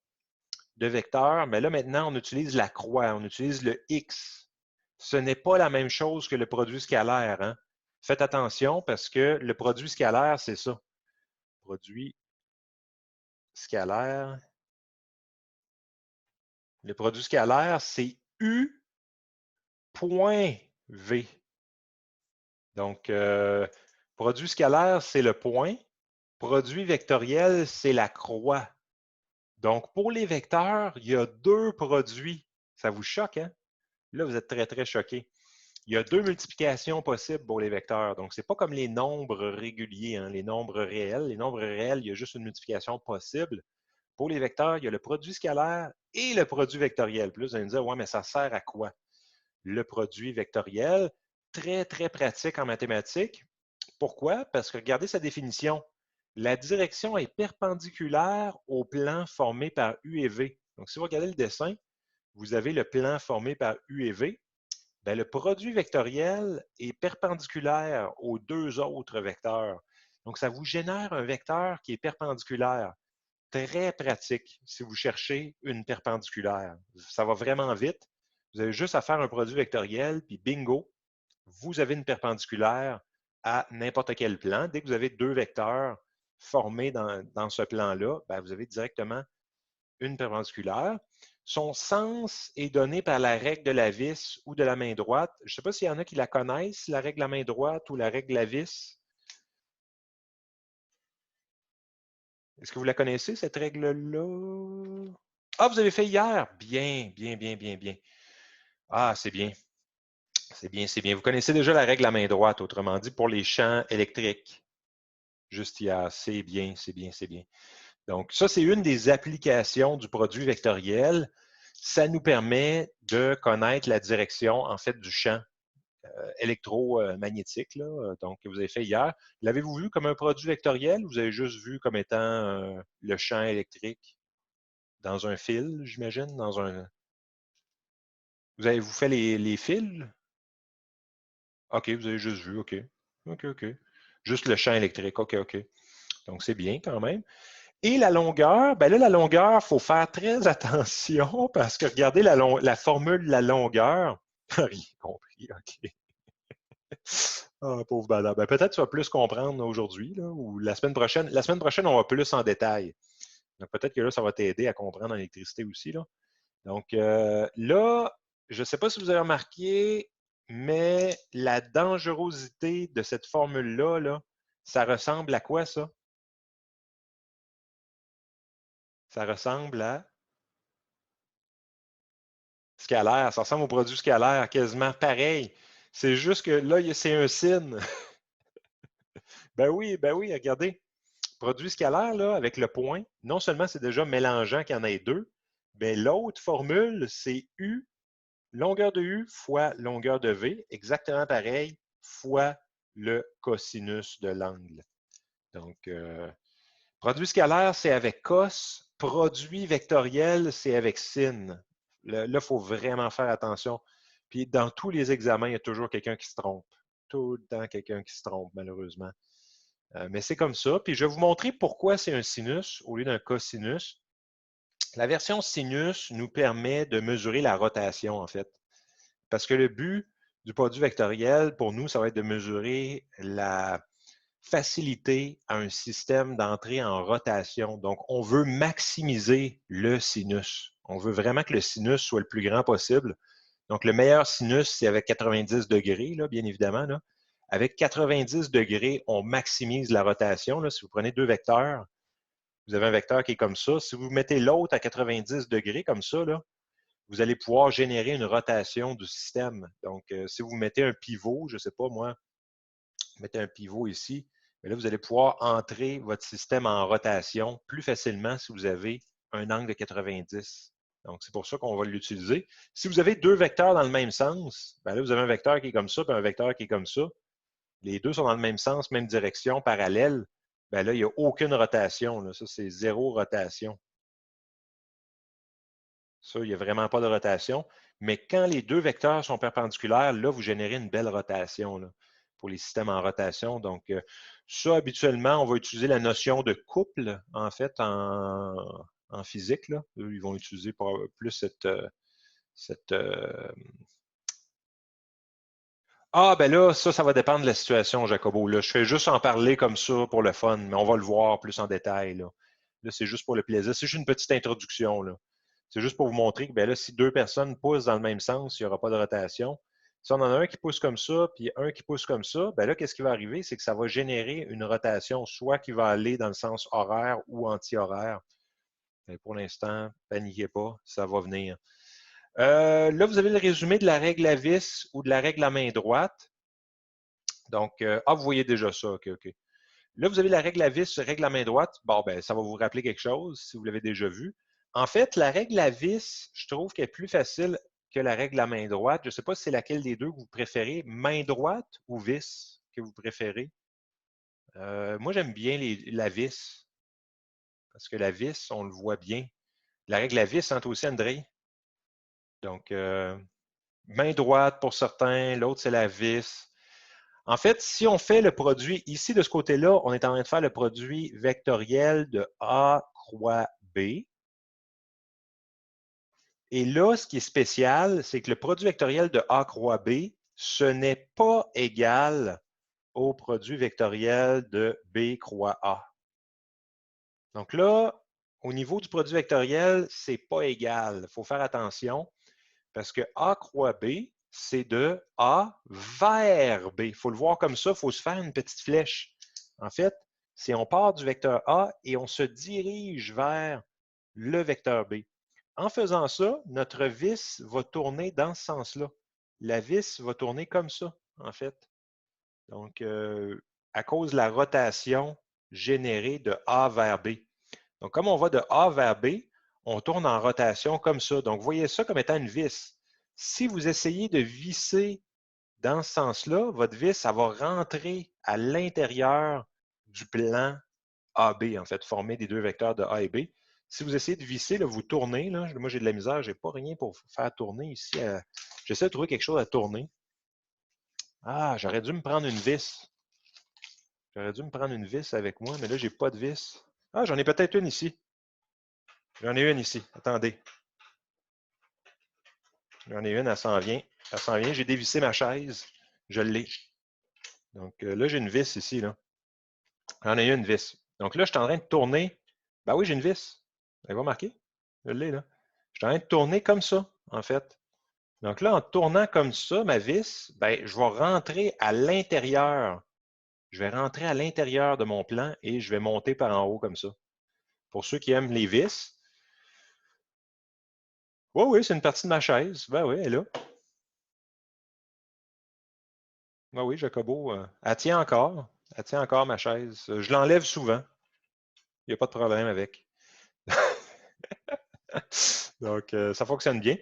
de vecteurs, mais là, maintenant, on utilise la croix, on utilise le X. Ce n'est pas la même chose que le produit scalaire. Hein? Faites attention parce que le produit scalaire, c'est ça. Produit scalaire. Le produit scalaire, c'est U point V. Donc, produit scalaire, c'est le point. Produit vectoriel, c'est la croix. Donc, pour les vecteurs, il y a 2 produits. Ça vous choque, hein? Là, vous êtes très, très choqués. Il y a 2 multiplications possibles pour les vecteurs. Donc, ce n'est pas comme les nombres réguliers, hein, les nombres réels. Les nombres réels, il y a juste une multiplication possible. Pour les vecteurs, il y a le produit scalaire et le produit vectoriel. Puis là, vous allez me dire, ouais, mais ça sert à quoi? Le produit vectoriel, très, très pratique en mathématiques. Pourquoi? Parce que regardez sa définition. La direction est perpendiculaire au plan formé par U et V. Donc, si vous regardez le dessin, vous avez le plan formé par U et V. Bien, le produit vectoriel est perpendiculaire aux 2 autres vecteurs. Donc, ça vous génère un vecteur qui est perpendiculaire. Très pratique si vous cherchez une perpendiculaire. Ça va vraiment vite. Vous avez juste à faire un produit vectoriel, puis bingo, vous avez une perpendiculaire à n'importe quel plan. Dès que vous avez 2 vecteurs formés dans ce plan-là, bien, vous avez directement une perpendiculaire. Son sens est donné par la règle de la vis ou de la main droite. Je ne sais pas s'il y en a qui la connaissent, la règle de la main droite ou la règle de la vis. Est-ce que vous la connaissez, cette règle-là? Ah, vous avez fait hier? Bien, bien, bien, bien, bien. Ah, c'est bien. C'est bien, c'est bien. Vous connaissez déjà la règle de la main droite, autrement dit, pour les champs électriques. Juste hier. C'est bien, c'est bien, c'est bien. Donc, ça, c'est une des applications du produit vectoriel. Ça nous permet de connaître la direction, en fait, du champ électromagnétique, là, donc, que vous avez fait hier. L'avez-vous vu comme un produit vectoriel ou vous avez juste vu comme étant le champ électrique dans un fil, j'imagine, dans un... Vous avez-vous fait les fils? OK, vous avez juste vu, OK. OK, OK. Juste le champ électrique, OK, OK. Donc, c'est bien quand même. Et la longueur, ben là, la longueur, il faut faire très attention parce que regardez la formule de la longueur. Rien compris, OK. Ah, pauvre badin. Ben, peut-être que tu vas plus comprendre aujourd'hui là, ou la semaine prochaine. La semaine prochaine, on va plus en détail. Donc, peut-être que là, ça va t'aider à comprendre en électricité aussi. Là. Donc, là, je ne sais pas si vous avez remarqué, mais la dangerosité de cette formule-là, là, ça ressemble à quoi, ça? Ça ressemble à... scalaire. Ça ressemble au produit scalaire, quasiment pareil. C'est juste que là, c'est un sin. Ben oui, regardez. Produit scalaire, là, avec le point, non seulement c'est déjà mélangeant qu'il y en ait deux, mais l'autre formule, c'est U, longueur de U fois longueur de V, exactement pareil, fois le cosinus de l'angle. Donc, produit scalaire, c'est avec cos. Produit vectoriel, c'est avec sin. Là, il faut vraiment faire attention. Puis, dans tous les examens, il y a toujours quelqu'un qui se trompe. Tout le temps, quelqu'un qui se trompe, malheureusement. Mais c'est comme ça. Puis, je vais vous montrer pourquoi c'est un sinus au lieu d'un cosinus. La version sinus nous permet de mesurer la rotation, en fait. Parce que le but du produit vectoriel, pour nous, ça va être de mesurer la facilité à un système d'entrer en rotation. Donc, on veut maximiser le sinus. On veut vraiment que le sinus soit le plus grand possible. Donc, le meilleur sinus, c'est avec 90 degrés, là, bien évidemment. Là. Avec 90 degrés, on maximise la rotation. Là. Si vous prenez deux vecteurs, vous avez un vecteur qui est comme ça. Si vous mettez l'autre à 90 degrés comme ça, là, vous allez pouvoir générer une rotation du système. Donc, si vous mettez un pivot, je ne sais pas moi, mettez un pivot ici, mais là, vous allez pouvoir entrer votre système en rotation plus facilement si vous avez un angle de 90. Donc, c'est pour ça qu'on va l'utiliser. Si vous avez deux vecteurs dans le même sens, bien là, vous avez un vecteur qui est comme ça, puis un vecteur qui est comme ça. Les deux sont dans le même sens, même direction, parallèle. Bien là, il n'y a aucune rotation. Là. Ça, c'est zéro rotation. Ça, il n'y a vraiment pas de rotation. Mais quand les deux vecteurs sont perpendiculaires, là, vous générez une belle rotation là, pour les systèmes en rotation. Donc, ça, habituellement, on va utiliser la notion de couple, en fait, en physique. Là. Eux, ils vont utiliser plus cette Ah, ben là, ça va dépendre de la situation, Jacobo. Là. Je fais juste en parler comme ça pour le fun, mais on va le voir plus en détail. Là, c'est juste pour le plaisir. C'est juste une petite introduction. Là. C'est juste pour vous montrer que ben là, si deux personnes poussent dans le même sens, il n'y aura pas de rotation. Si on en a un qui pousse comme ça, puis un qui pousse comme ça, ben là, qu'est-ce qui va arriver? C'est que ça va générer une rotation, soit qui va aller dans le sens horaire ou anti-horaire. Mais pour l'instant, paniquez pas, ça va venir. Là, vous avez le résumé de la règle à vis ou de la règle à main droite. Donc, vous voyez déjà ça. OK, OK. Là, vous avez la règle à vis, règle à main droite. Bon, ben, ça va vous rappeler quelque chose si vous l'avez déjà vu. En fait, la règle à vis, je trouve qu'elle est plus facile que la règle à main droite. Je ne sais pas si c'est laquelle des deux que vous préférez, main droite ou vis que vous préférez. Moi, j'aime bien la vis parce que la vis, on le voit bien. La règle à vis, hein, toi aussi, André. Donc, main droite pour certains, l'autre, c'est la vis. En fait, si on fait le produit, ici, de ce côté-là, on est en train de faire le produit vectoriel de A croix B. Et là, ce qui est spécial, c'est que le produit vectoriel de A croix B, ce n'est pas égal au produit vectoriel de B croix A. Donc là, au niveau du produit vectoriel, ce n'est pas égal. Il faut faire attention parce que A croix B, c'est de A vers B. Il faut le voir comme ça, il faut se faire une petite flèche. En fait, si on part du vecteur A et on se dirige vers le vecteur B. En faisant ça, notre vis va tourner dans ce sens-là. La vis va tourner comme ça, en fait. Donc, à cause de la rotation générée de A vers B. Donc, comme on va de A vers B, on tourne en rotation comme ça. Donc, voyez ça comme étant une vis. Si vous essayez de visser dans ce sens-là, votre vis, ça va rentrer à l'intérieur du plan AB, en fait, formé des deux vecteurs de A et B. Si vous essayez de visser, là, vous tournez. Là, moi, j'ai de la misère, je n'ai pas rien pour faire tourner ici. J'essaie de trouver quelque chose à tourner. Ah, j'aurais dû me prendre une vis. J'aurais dû me prendre une vis avec moi, mais là, je n'ai pas de vis. Ah, j'en ai peut-être une ici. J'en ai une ici. Attendez. J'en ai une, elle s'en vient. Elle s'en vient. J'ai dévissé ma chaise. Je l'ai. Donc là, j'ai une vis ici. Là. J'en ai une vis. Donc là, je suis en train de tourner. Ben oui, j'ai une vis. Vous avez remarqué? Je l'ai là. Je suis en train de tourner comme ça, en fait. Donc là, en tournant comme ça, ma vis, ben, je vais rentrer à l'intérieur. Je vais rentrer à l'intérieur de mon plan et je vais monter par en haut comme ça. Pour ceux qui aiment les vis, Oui, oui, c'est une partie de ma chaise. Ben oui, elle est là. Ben oui, Jacobo, elle tient encore. Elle tient encore ma chaise. Je l'enlève souvent. Il n'y a pas de problème avec. Donc, ça fonctionne bien.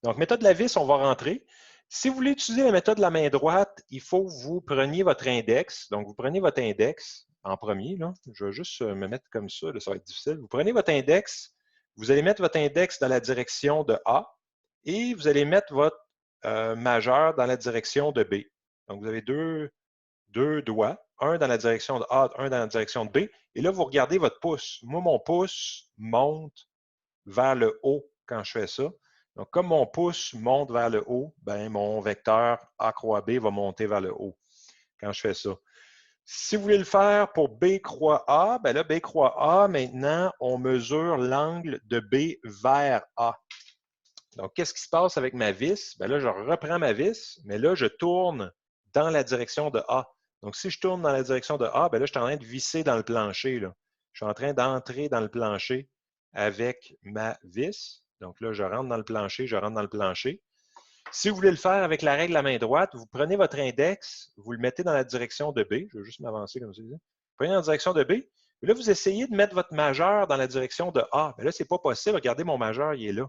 Donc, méthode de la vis, on va rentrer. Si vous voulez utiliser la méthode de la main droite, il faut que vous preniez votre index. Donc, vous prenez votre index en premier. Là. Je vais juste me mettre comme ça, là, ça va être difficile. Vous prenez votre index, vous allez mettre votre index dans la direction de A et vous allez mettre votre majeur dans la direction de B. Donc, vous avez deux doigts, un dans la direction de A, un dans la direction de B. Et là, vous regardez votre pouce. Moi, mon pouce monte vers le haut quand je fais ça. Donc, comme mon pouce monte vers le haut, ben, mon vecteur A croix B va monter vers le haut quand je fais ça. Si vous voulez le faire pour B croix A, ben là, B croix A, maintenant, on mesure l'angle de B vers A. Donc, qu'est-ce qui se passe avec ma vis? Ben là, je reprends ma vis, mais là, je tourne dans la direction de A. Donc, si je tourne dans la direction de A, ben là, je suis en train de visser dans le plancher. Là. Je suis en train d'entrer dans le plancher avec ma vis. Donc là, je rentre dans le plancher, je rentre dans le plancher. Si vous voulez le faire avec la règle de la main droite, vous prenez votre index, vous le mettez dans la direction de B. Je vais juste m'avancer comme ça. Vous prenez dans la direction de B. Et là, vous essayez de mettre votre majeur dans la direction de A. Mais là, ce n'est pas possible. Regardez, mon majeur, il est là.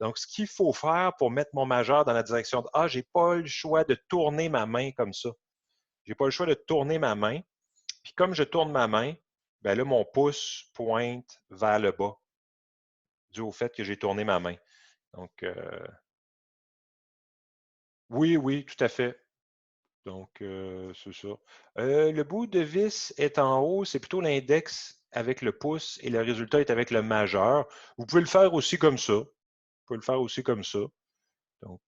Donc, ce qu'il faut faire pour mettre mon majeur dans la direction de A, je n'ai pas le choix de tourner ma main comme ça. Je n'ai pas le choix de tourner ma main. Puis comme je tourne ma main, bien là, mon pouce pointe vers le bas, dû au fait que j'ai tourné ma main. Donc, oui, oui, tout à fait. Donc, c'est ça. Le bout de vis est en haut, c'est plutôt l'index avec le pouce et le résultat est avec le majeur. Vous pouvez le faire aussi comme ça. Vous pouvez le faire aussi comme ça. Donc,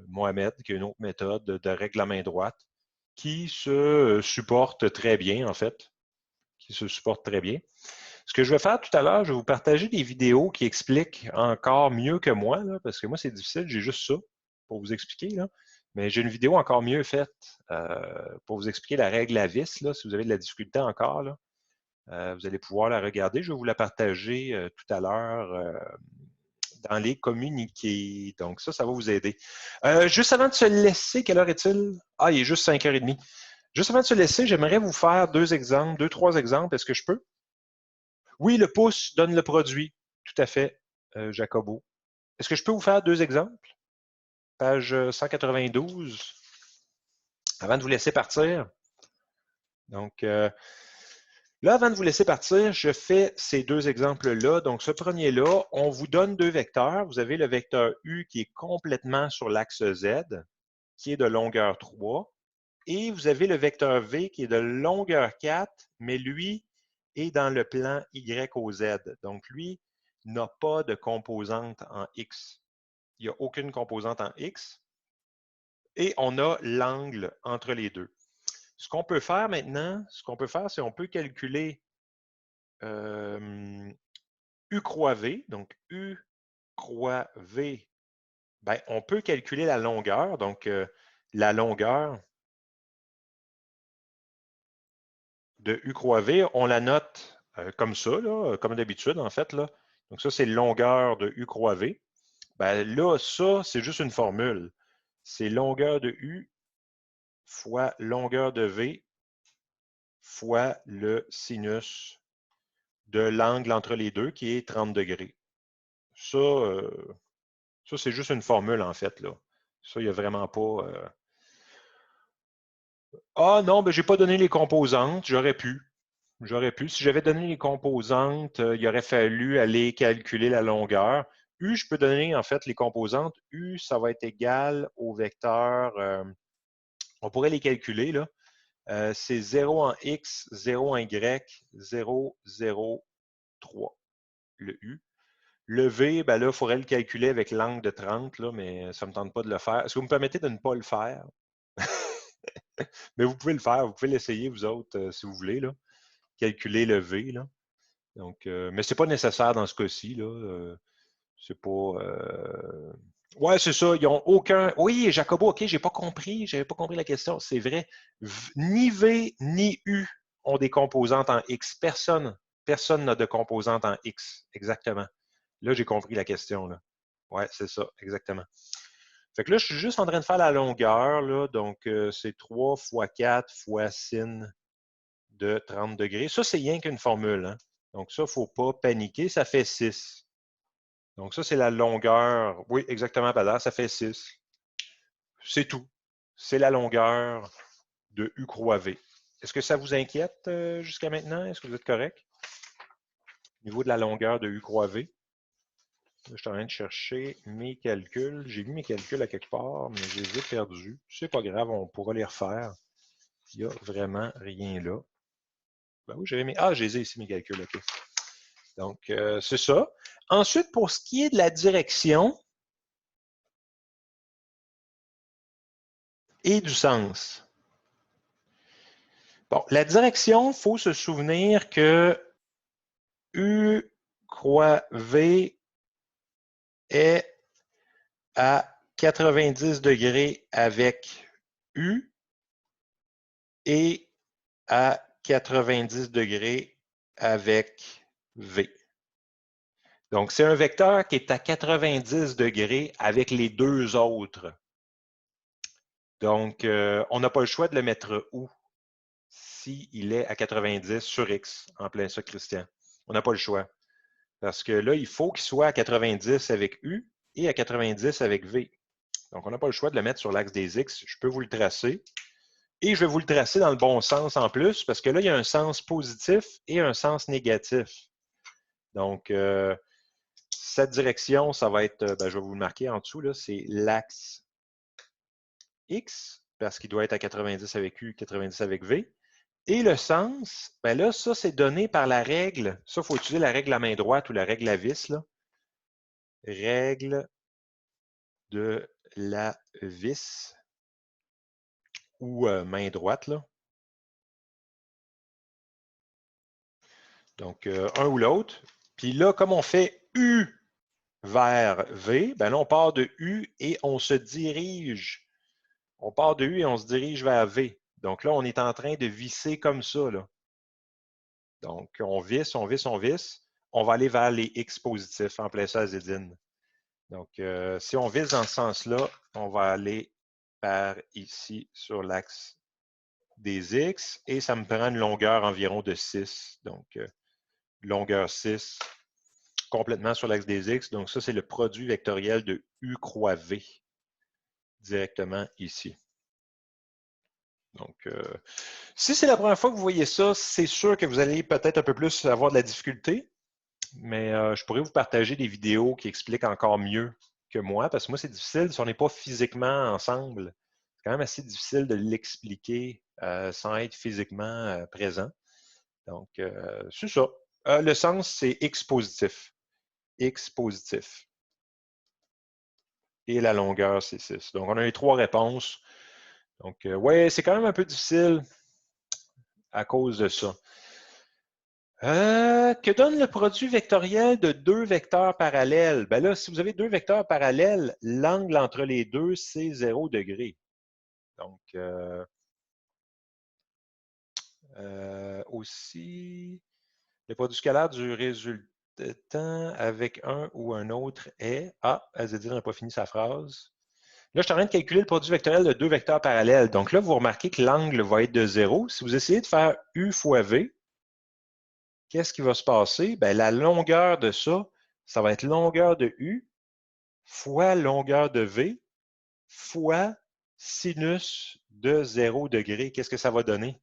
Mohamed, qui est une autre méthode de règle à main droite, qui se supporte très bien, en fait. Qui se supporte très bien. Ce que je vais faire tout à l'heure, je vais vous partager des vidéos qui expliquent encore mieux que moi, là, parce que moi, c'est difficile, j'ai juste ça pour vous expliquer. Là. Mais j'ai une vidéo encore mieux faite pour vous expliquer la règle à vis. Là, si vous avez de la difficulté encore, là, vous allez pouvoir la regarder. Je vais vous la partager tout à l'heure dans les communiqués. Donc, ça va vous aider. Juste avant de se laisser, quelle heure est-il? Ah, il est juste 5h30. Juste avant de se laisser, j'aimerais vous faire deux, trois exemples. Est-ce que je peux? Oui, le pouce donne le produit. Tout à fait, Jacobo. Est-ce que je peux vous faire deux exemples? Page 192, avant de vous laisser partir. Donc, là, avant de vous laisser partir, je fais ces deux exemples-là. Donc, ce premier-là, on vous donne deux vecteurs. Vous avez le vecteur U qui est complètement sur l'axe Z, qui est de longueur 3. Et vous avez le vecteur V qui est de longueur 4, mais lui est dans le plan Y au Z. Donc, lui n'a pas de composante en X. Il n'y a aucune composante en X. Et on a l'angle entre les deux. Ce qu'on peut faire maintenant, c'est qu'on peut calculer U croix V. Donc, U croix V, ben, on peut calculer la longueur. Donc, la longueur de U croix V, on la note comme ça, là, comme d'habitude, en fait. Là. Donc, ça, c'est longueur de U croix V. Ben, là, ça, c'est juste une formule. C'est longueur de U fois longueur de V fois le sinus de l'angle entre les deux, qui est 30 degrés. Ça, c'est juste une formule, en fait. Là. Ça, il n'y a vraiment pas... Ah non, ben, je n'ai pas donné les composantes. J'aurais pu. J'aurais pu. Si j'avais donné les composantes, il aurait fallu aller calculer la longueur. U, je peux donner en fait les composantes. U, ça va être égal au vecteur. On pourrait les calculer. Là. C'est 0 en X, 0 en Y, 0, 0, 3. Le U. Le V, ben là, il faudrait le calculer avec l'angle de 30, là, mais ça ne me tente pas de le faire. Est-ce que vous me permettez de ne pas le faire? Mais vous pouvez le faire, vous pouvez l'essayer, vous autres, si vous voulez. Là. Calculer le V. Là. Donc, mais ce n'est pas nécessaire dans ce cas-ci. C'est pas. Ouais, c'est ça. Ils n'ont aucun. Oui, Jacobo, OK, j'ai pas compris. J'avais pas compris la question. C'est vrai. Ni V ni U ont des composantes en X. Personne n'a de composantes en X. Exactement. Là, j'ai compris la question. Là. Ouais, c'est ça, exactement. Fait que là, je suis juste en train de faire la longueur, là. Donc, c'est 3 fois 4 fois sin de 30 degrés. Ça, c'est rien qu'une formule, hein. Donc, ça, il ne faut pas paniquer. Ça fait 6. Donc, ça, c'est la longueur. Oui, exactement, Badar, ça fait 6. C'est tout. C'est la longueur de U croix V. Est-ce que ça vous inquiète jusqu'à maintenant? Est-ce que vous êtes correct? Au niveau de la longueur de U croix V. Là, je suis en train de chercher mes calculs. J'ai mis mes calculs à quelque part, mais je les ai perdus. C'est pas grave, on pourra les refaire. Il n'y a vraiment rien là. Ben oui, j'avais mis. Ah, je les ai ici, mes calculs, OK. Donc, c'est ça. Ensuite, pour ce qui est de la direction et du sens. Bon, la direction, il faut se souvenir que U croix V est à 90 degrés avec U et à 90 degrés avec V. Donc, c'est un vecteur qui est à 90 degrés avec les deux autres. Donc, on n'a pas le choix de le mettre où s'il est à 90 sur X, en plein ça, Christian. On n'a pas le choix. Parce que là, il faut qu'il soit à 90 avec U et à 90 avec V. Donc, on n'a pas le choix de le mettre sur l'axe des X. Je peux vous le tracer. Et je vais vous le tracer dans le bon sens en plus, parce que là, il y a un sens positif et un sens négatif. Donc, cette direction, ça va être, ben, je vais vous le marquer en dessous, c'est l'axe X, parce qu'il doit être à 90 avec U, 90 avec V. Et le sens, ben là, ça, c'est donné par la règle. Ça, il faut utiliser la règle à main droite ou la règle à vis. Là. Règle de la vis ou main droite. Là. Donc, un ou l'autre. Puis là, comme on fait U vers V, ben là, on part de U et on se dirige. On part de U et on se dirige vers V. Donc là, on est en train de visser comme ça. Là. Donc, on visse, on visse, on visse. On va aller vers les X positifs en plein ça à Zédine. Donc, si on vise dans ce sens-là, on va aller par ici sur l'axe des X et ça me prend une longueur environ de 6. Donc, longueur 6 complètement sur l'axe des X. Donc, ça, c'est le produit vectoriel de U croix V directement ici. Donc, si c'est la première fois que vous voyez ça, c'est sûr que vous allez peut-être un peu plus avoir de la difficulté, mais je pourrais vous partager des vidéos qui expliquent encore mieux que moi, parce que moi, c'est difficile si on n'est pas physiquement ensemble. C'est quand même assez difficile de l'expliquer sans être physiquement présent. Donc, c'est ça. Le sens, c'est X positif. X positif. Et la longueur, c'est 6. Donc, on a les trois réponses. Donc, oui, c'est quand même un peu difficile à cause de ça. Que donne le produit vectoriel de deux vecteurs parallèles? Ben là, si vous avez deux vecteurs parallèles, l'angle entre les deux, c'est 0 degré. Donc, aussi, le produit scalaire du résultant avec un ou un autre est... Ah, Azedine n'a pas fini sa phrase. Là, je suis en train de calculer le produit vectoriel de deux vecteurs parallèles. Donc là, vous remarquez que l'angle va être de 0. Si vous essayez de faire U fois V, qu'est-ce qui va se passer? Bien, la longueur de ça, ça va être longueur de U fois longueur de V fois sinus de 0 degré. Qu'est-ce que ça va donner?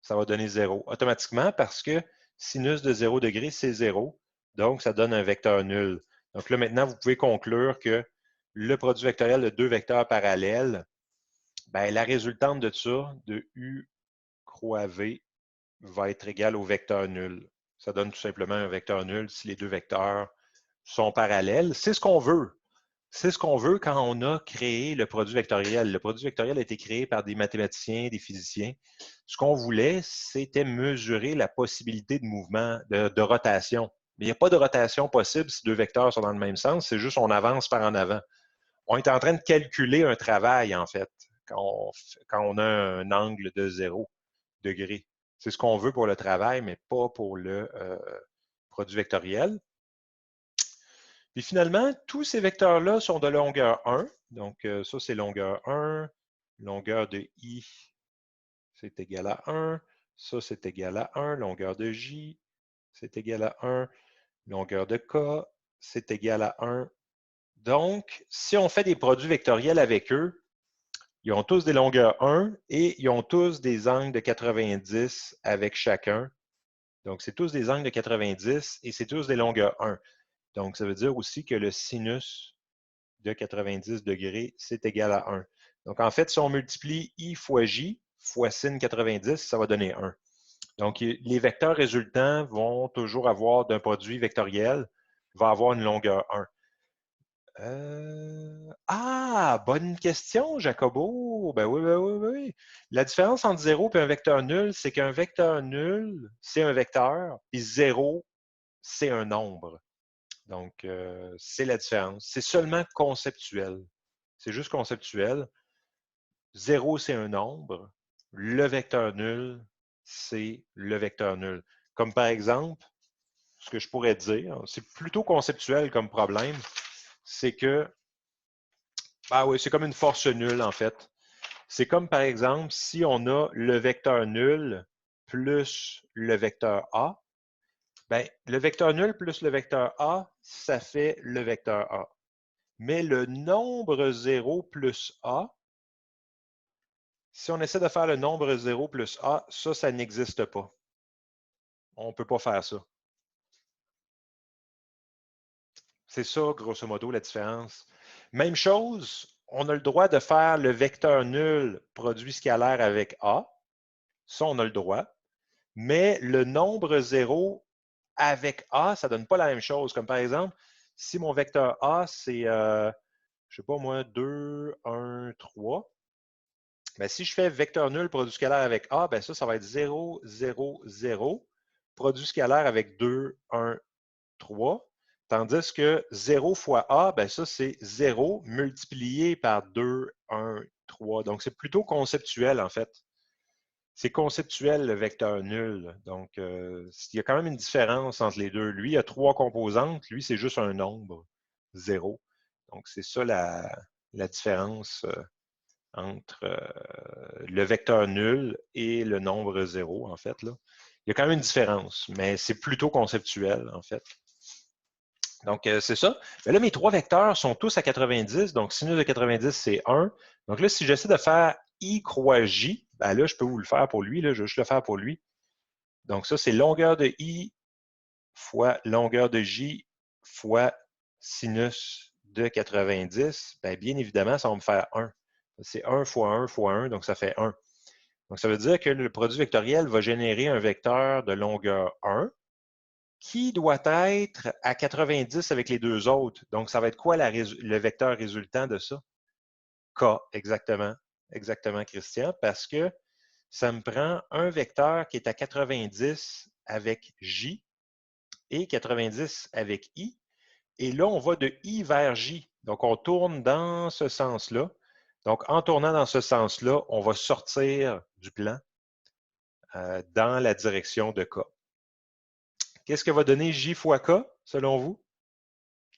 Ça va donner 0 automatiquement parce que sinus de 0 degré, c'est 0. Donc, ça donne un vecteur nul. Donc là, maintenant, vous pouvez conclure que le produit vectoriel de deux vecteurs parallèles, bien, la résultante de ça, de U croix V, va être égale au vecteur nul. Ça donne tout simplement un vecteur nul si les deux vecteurs sont parallèles. C'est ce qu'on veut. C'est ce qu'on veut quand on a créé le produit vectoriel. Le produit vectoriel a été créé par des mathématiciens, des physiciens. Ce qu'on voulait, c'était mesurer la possibilité de mouvement, de rotation. Mais il n'y a pas de rotation possible si deux vecteurs sont dans le même sens. C'est juste on avance par en avant. On est en train de calculer un travail, en fait, quand on a un angle de 0 degré. C'est ce qu'on veut pour le travail, mais pas pour le produit vectoriel. Puis finalement, tous ces vecteurs-là sont de longueur 1. Donc, ça, c'est longueur 1. Longueur de I, c'est égal à 1. Ça, c'est égal à 1. Longueur de J, c'est égal à 1. Longueur de K, c'est égal à 1. Donc, si on fait des produits vectoriels avec eux, ils ont tous des longueurs 1 et ils ont tous des angles de 90 avec chacun. Donc, c'est tous des angles de 90 et c'est tous des longueurs 1. Donc, ça veut dire aussi que le sinus de 90 degrés, c'est égal à 1. Donc, en fait, si on multiplie I fois J fois sin 90, ça va donner 1. Donc, les vecteurs résultants vont toujours avoir d'un produit vectoriel, va avoir une longueur 1. Bonne question, Jacobo. Ben oui, ben oui, ben oui. La différence entre 0 et un vecteur nul, c'est qu'un vecteur nul, c'est un vecteur, puis 0, c'est un nombre. Donc, c'est la différence. C'est seulement conceptuel. C'est juste conceptuel. 0, c'est un nombre. Le vecteur nul, c'est le vecteur nul. Comme par exemple, ce que je pourrais dire, c'est plutôt conceptuel comme problème, c'est que, oui, c'est comme une force nulle en fait. C'est comme par exemple, si on a le vecteur nul plus le vecteur A, ben, le vecteur nul plus le vecteur A, ça fait le vecteur A. Mais le nombre 0 plus A, si on essaie de faire le nombre 0 plus A, ça n'existe pas. On ne peut pas faire ça. C'est ça, grosso modo, la différence. Même chose, on a le droit de faire le vecteur nul produit scalaire avec A. Ça, on a le droit. Mais le nombre 0 avec A, ça ne donne pas la même chose. Comme par exemple, si mon vecteur A, c'est, je ne sais pas moi, 2, 1, 3. Ben, si je fais vecteur nul produit scalaire avec A, ben ça va être 0, 0, 0. Produit scalaire avec 2, 1, 3. Tandis que 0 fois A, ben ça, c'est 0 multiplié par 2, 1, 3. Donc, c'est plutôt conceptuel, en fait. C'est conceptuel, le vecteur nul. Donc, il y a quand même une différence entre les deux. Lui, il a 3 composantes. Lui, c'est juste un nombre, 0. Donc, c'est ça la différence entre le vecteur nul et le nombre 0, en fait. Là. Il y a quand même une différence, mais c'est plutôt conceptuel, en fait. Donc, c'est ça. Mais là, mes 3 vecteurs sont tous à 90. Donc, sinus de 90, c'est 1. Donc là, si j'essaie de faire I croix J, ben là, je peux vous le faire pour lui. Là, je vais juste le faire pour lui. Donc, ça, c'est longueur de I fois longueur de J fois sinus de 90. Bien évidemment, ça va me faire 1. C'est 1 fois 1 fois 1, donc ça fait 1. Donc, ça veut dire que le produit vectoriel va générer un vecteur de longueur 1 qui doit être à 90 avec les deux autres. Donc, ça va être quoi le vecteur résultant de ça? K, exactement. Exactement, Christian, parce que ça me prend un vecteur qui est à 90 avec J et 90 avec I. Et là, on va de I vers J. Donc, on tourne dans ce sens-là. Donc, en tournant dans ce sens-là, on va sortir du plan dans la direction de K. Qu'est-ce que va donner J fois K, selon vous?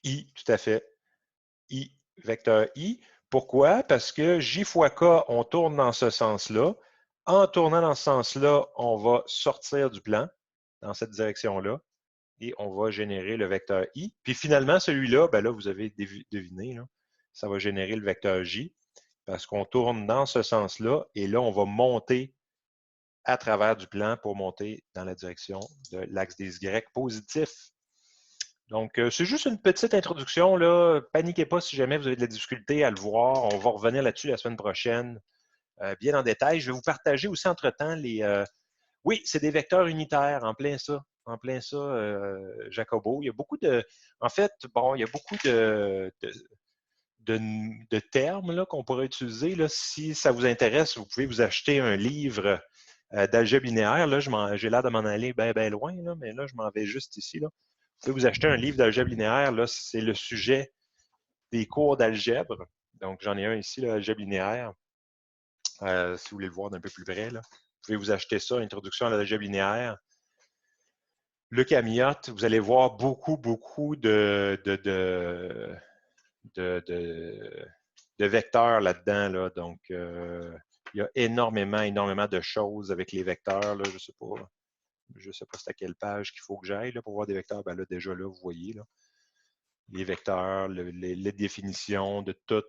I, tout à fait. I, vecteur I. Pourquoi? Parce que J fois K, on tourne dans ce sens-là. En tournant dans ce sens-là, on va sortir du plan dans cette direction-là et on va générer le vecteur I. Puis finalement, celui-là, là, vous avez deviné, là, ça va générer le vecteur J parce qu'on tourne dans ce sens-là et là, on va monter à travers du plan pour monter dans la direction de l'axe des Y positif. Donc, c'est juste une petite introduction. Là. Paniquez pas si jamais vous avez de la difficulté à le voir. On va revenir là-dessus la semaine prochaine, bien en détail. Je vais vous partager aussi entre-temps les... Oui, c'est des vecteurs unitaires, en plein ça. En plein ça, Jacobo. Il y a beaucoup de... En fait, bon, il y a beaucoup de termes qu'on pourrait utiliser. Là. Si ça vous intéresse, vous pouvez vous acheter un livre d'algèbre linéaire. Là, j'ai l'air de m'en aller bien loin, là, mais là, je m'en vais juste ici. Là. Vous pouvez vous acheter un livre d'algèbre linéaire. Là, c'est le sujet des cours d'algèbre. Donc, j'en ai un ici, l'algèbre linéaire. Si vous voulez le voir d'un peu plus près, là. Vous pouvez vous acheter ça, Introduction à l'algèbre linéaire. Leucamiote, vous allez voir beaucoup de vecteurs là-dedans. Là. Donc, il y a énormément de choses avec les vecteurs. Là. Je ne sais pas c'est à quelle page qu'il faut que j'aille pour voir des vecteurs. Ben là, déjà là, vous voyez là, les vecteurs, les définitions de tout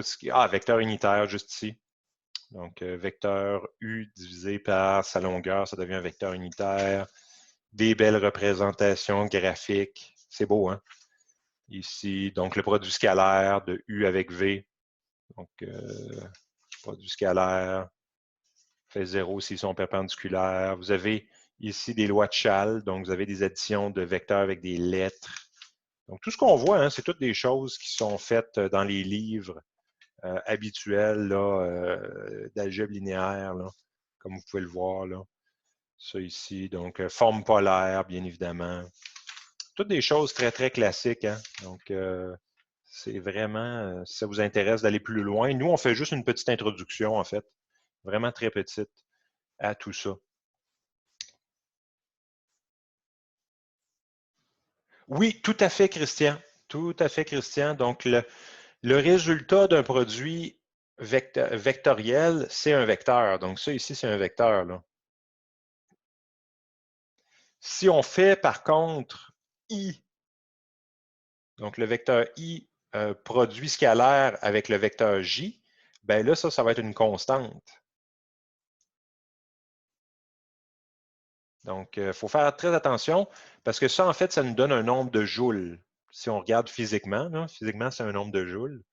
ce qui. Ah, vecteur unitaire, juste ici. Donc, vecteur U divisé par sa longueur, ça devient un vecteur unitaire. Des belles représentations graphiques. C'est beau, hein? Ici, donc le produit scalaire de U avec V. Donc, produit scalaire fait 0 s'ils sont perpendiculaires. Vous avez ici des lois de Chasles, donc vous avez des additions de vecteurs avec des lettres. Donc, tout ce qu'on voit, hein, c'est toutes des choses qui sont faites dans les livres habituels d'algèbre linéaire, là, comme vous pouvez le voir. Là. Ça ici, donc forme polaire, bien évidemment. Toutes des choses très classiques. Hein? Donc, c'est vraiment, si ça vous intéresse d'aller plus loin, nous, on fait juste une petite introduction, en fait, vraiment très petite à tout ça. Oui, tout à fait, Christian. Tout à fait, Christian. Donc, le résultat d'un produit vectoriel, c'est un vecteur. Donc, ça ici, c'est un vecteur. Là. Si on fait, par contre, I, donc le vecteur I, produit scalaire avec le vecteur J, bien là, ça va être une constante. Donc, il faut faire très attention parce que ça, en fait, ça nous donne un nombre de joules. Si on regarde physiquement, là, physiquement, c'est un nombre de joules.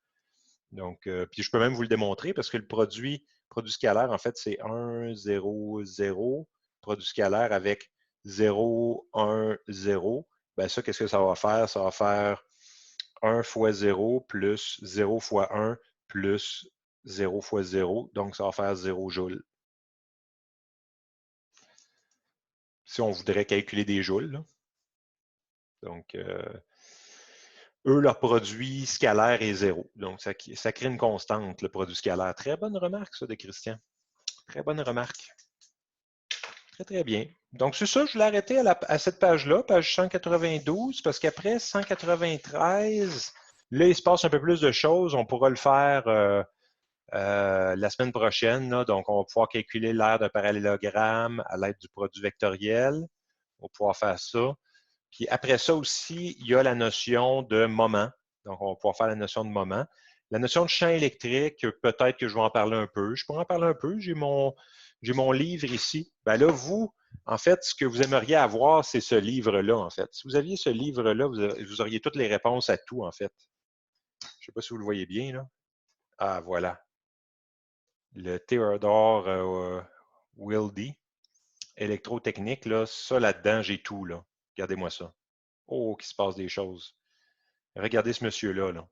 Donc, puis je peux même vous le démontrer parce que le produit scalaire, en fait, c'est 1, 0, 0. Produit scalaire avec 0, 1, 0. Bien, ça, qu'est-ce que ça va faire? Ça va faire 1 fois 0 plus 0 fois 1 plus 0 fois 0. Donc, ça va faire 0 joules. Si on voudrait calculer des joules. Là. Donc, eux, leur produit scalaire est 0. Donc, ça crée une constante, le produit scalaire. Très bonne remarque, ça, de Christian. Très bonne remarque. Très bien. Donc, c'est ça, je voulais arrêter à cette page-là, page 192, parce qu'après 193, là, il se passe un peu plus de choses. On pourra le faire la semaine prochaine. Là. Donc, on va pouvoir calculer l'aire d'un parallélogramme à l'aide du produit vectoriel. On va pouvoir faire ça. Puis après ça aussi, il y a la notion de moment. Donc, on va pouvoir faire la notion de moment. La notion de champ électrique, peut-être que je vais en parler un peu. Je pourrais en parler un peu. J'ai mon livre ici. Bien là, vous, en fait, ce que vous aimeriez avoir, c'est ce livre-là, en fait. Si vous aviez ce livre-là, vous auriez toutes les réponses à tout, en fait. Je ne sais pas si vous le voyez bien, là. Ah, voilà. Le Theodore Wildy, électrotechnique, là, ça là-dedans, j'ai tout, là. Regardez-moi ça. Oh, qu'il se passe des choses. Regardez ce monsieur-là. Là.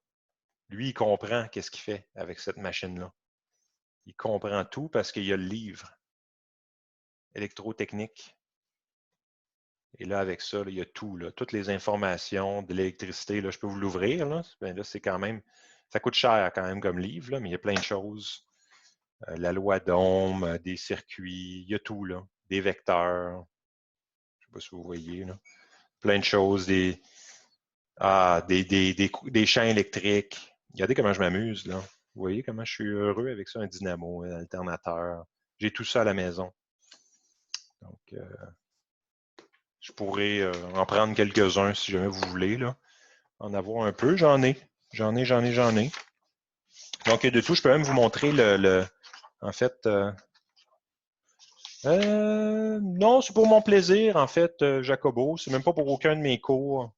Lui, il comprend qu'est-ce qu'il fait avec cette machine-là. Il comprend tout parce qu'il y a le livre électrotechnique. Et là, avec ça, là, il y a tout. Là, toutes les informations de l'électricité. Je peux vous l'ouvrir. Là, là c'est quand même. Ça coûte cher quand même comme livre, là, mais il y a plein de choses. La loi d'Ohm, des circuits, il y a tout. Là. Des vecteurs. Je ne sais pas si vous voyez. Là. Plein de choses. Des champs électriques. Regardez comment je m'amuse, là. Vous voyez comment je suis heureux avec ça, un dynamo, un alternateur. J'ai tout ça à la maison. Donc, je pourrais en prendre quelques-uns si jamais vous voulez, là. En avoir un peu. J'en ai. Donc, de tout, je peux même vous montrer en fait, non, c'est pour mon plaisir, en fait, Jacobo. C'est même pas pour aucun de mes cours.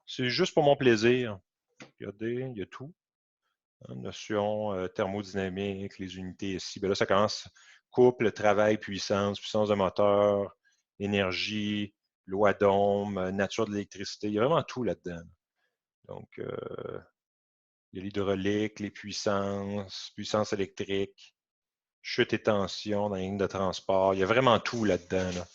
C'est juste pour mon plaisir. Regardez, il y a tout. Notion thermodynamique, les unités ici. Bien là, ça commence couple, travail, puissance de moteur, énergie, loi d'Ohm, nature de l'électricité. Il y a vraiment tout là-dedans. Donc, il y a l'hydraulique, les puissance électrique, chute et tension dans les lignes de transport. Il y a vraiment tout là-dedans. Là.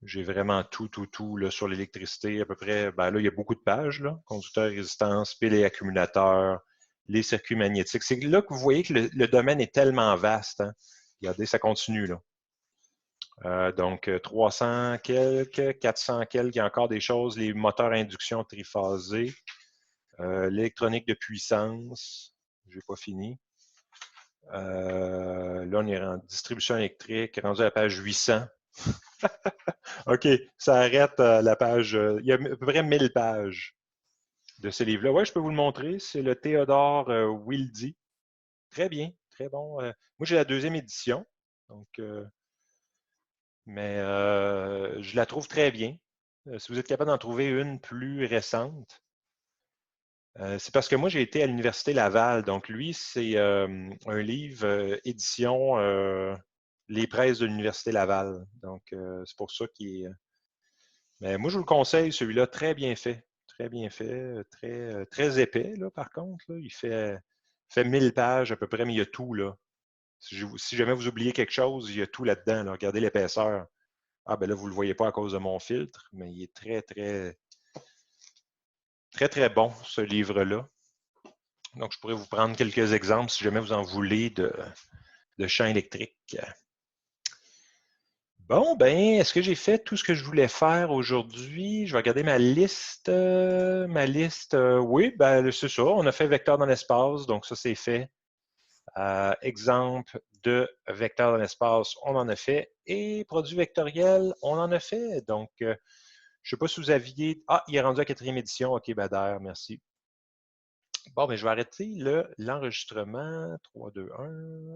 J'ai vraiment tout là, sur l'électricité. À peu près, ben là, il y a beaucoup de pages. Là. Conducteur, résistance, piles et accumulateurs, les circuits magnétiques. C'est là que vous voyez que le domaine est tellement vaste. Hein? Regardez, ça continue. Là. Donc, 300 quelques, 400 quelques, il y a encore des choses. Les moteurs à induction triphasés, l'électronique de puissance, je n'ai pas fini. Là, on est en distribution électrique, rendu à la page 800. OK, ça arrête la page. Il y a à peu près 1000 pages de ce livre-là. Oui, je peux vous le montrer. C'est le Théodore Wildy. Très bien, très bon. Moi, j'ai la 2e édition. Donc, mais je la trouve très bien. Si vous êtes capable d'en trouver une plus récente, c'est parce que moi, j'ai été à l'Université Laval. Donc, lui, c'est un livre édition Les presses de l'Université Laval. Donc, c'est pour ça qu'il est. Mais moi, je vous le conseille, celui-là, très bien fait. Très bien fait, très épais, là, par contre. Là. Il fait 1000 pages à peu près, mais il y a tout, là. Si jamais vous oubliez quelque chose, il y a tout là-dedans. Là. Regardez l'épaisseur. Ah, ben là, vous ne le voyez pas à cause de mon filtre, mais il est très, très, très, très bon, ce livre-là. Donc, je pourrais vous prendre quelques exemples si jamais vous en voulez de champs électriques. Bon, ben, est-ce que j'ai fait tout ce que je voulais faire aujourd'hui? Je vais regarder ma liste. Oui, ben, c'est ça. On a fait vecteur dans l'espace, donc ça, c'est fait. Exemple de vecteur dans l'espace, on en a fait. Et produit vectoriel, on en a fait. Donc, je ne sais pas si vous aviez... Ah, il est rendu à 4e édition. OK, Bader, merci. Bon, ben, je vais arrêter l'enregistrement. 3, 2, 1.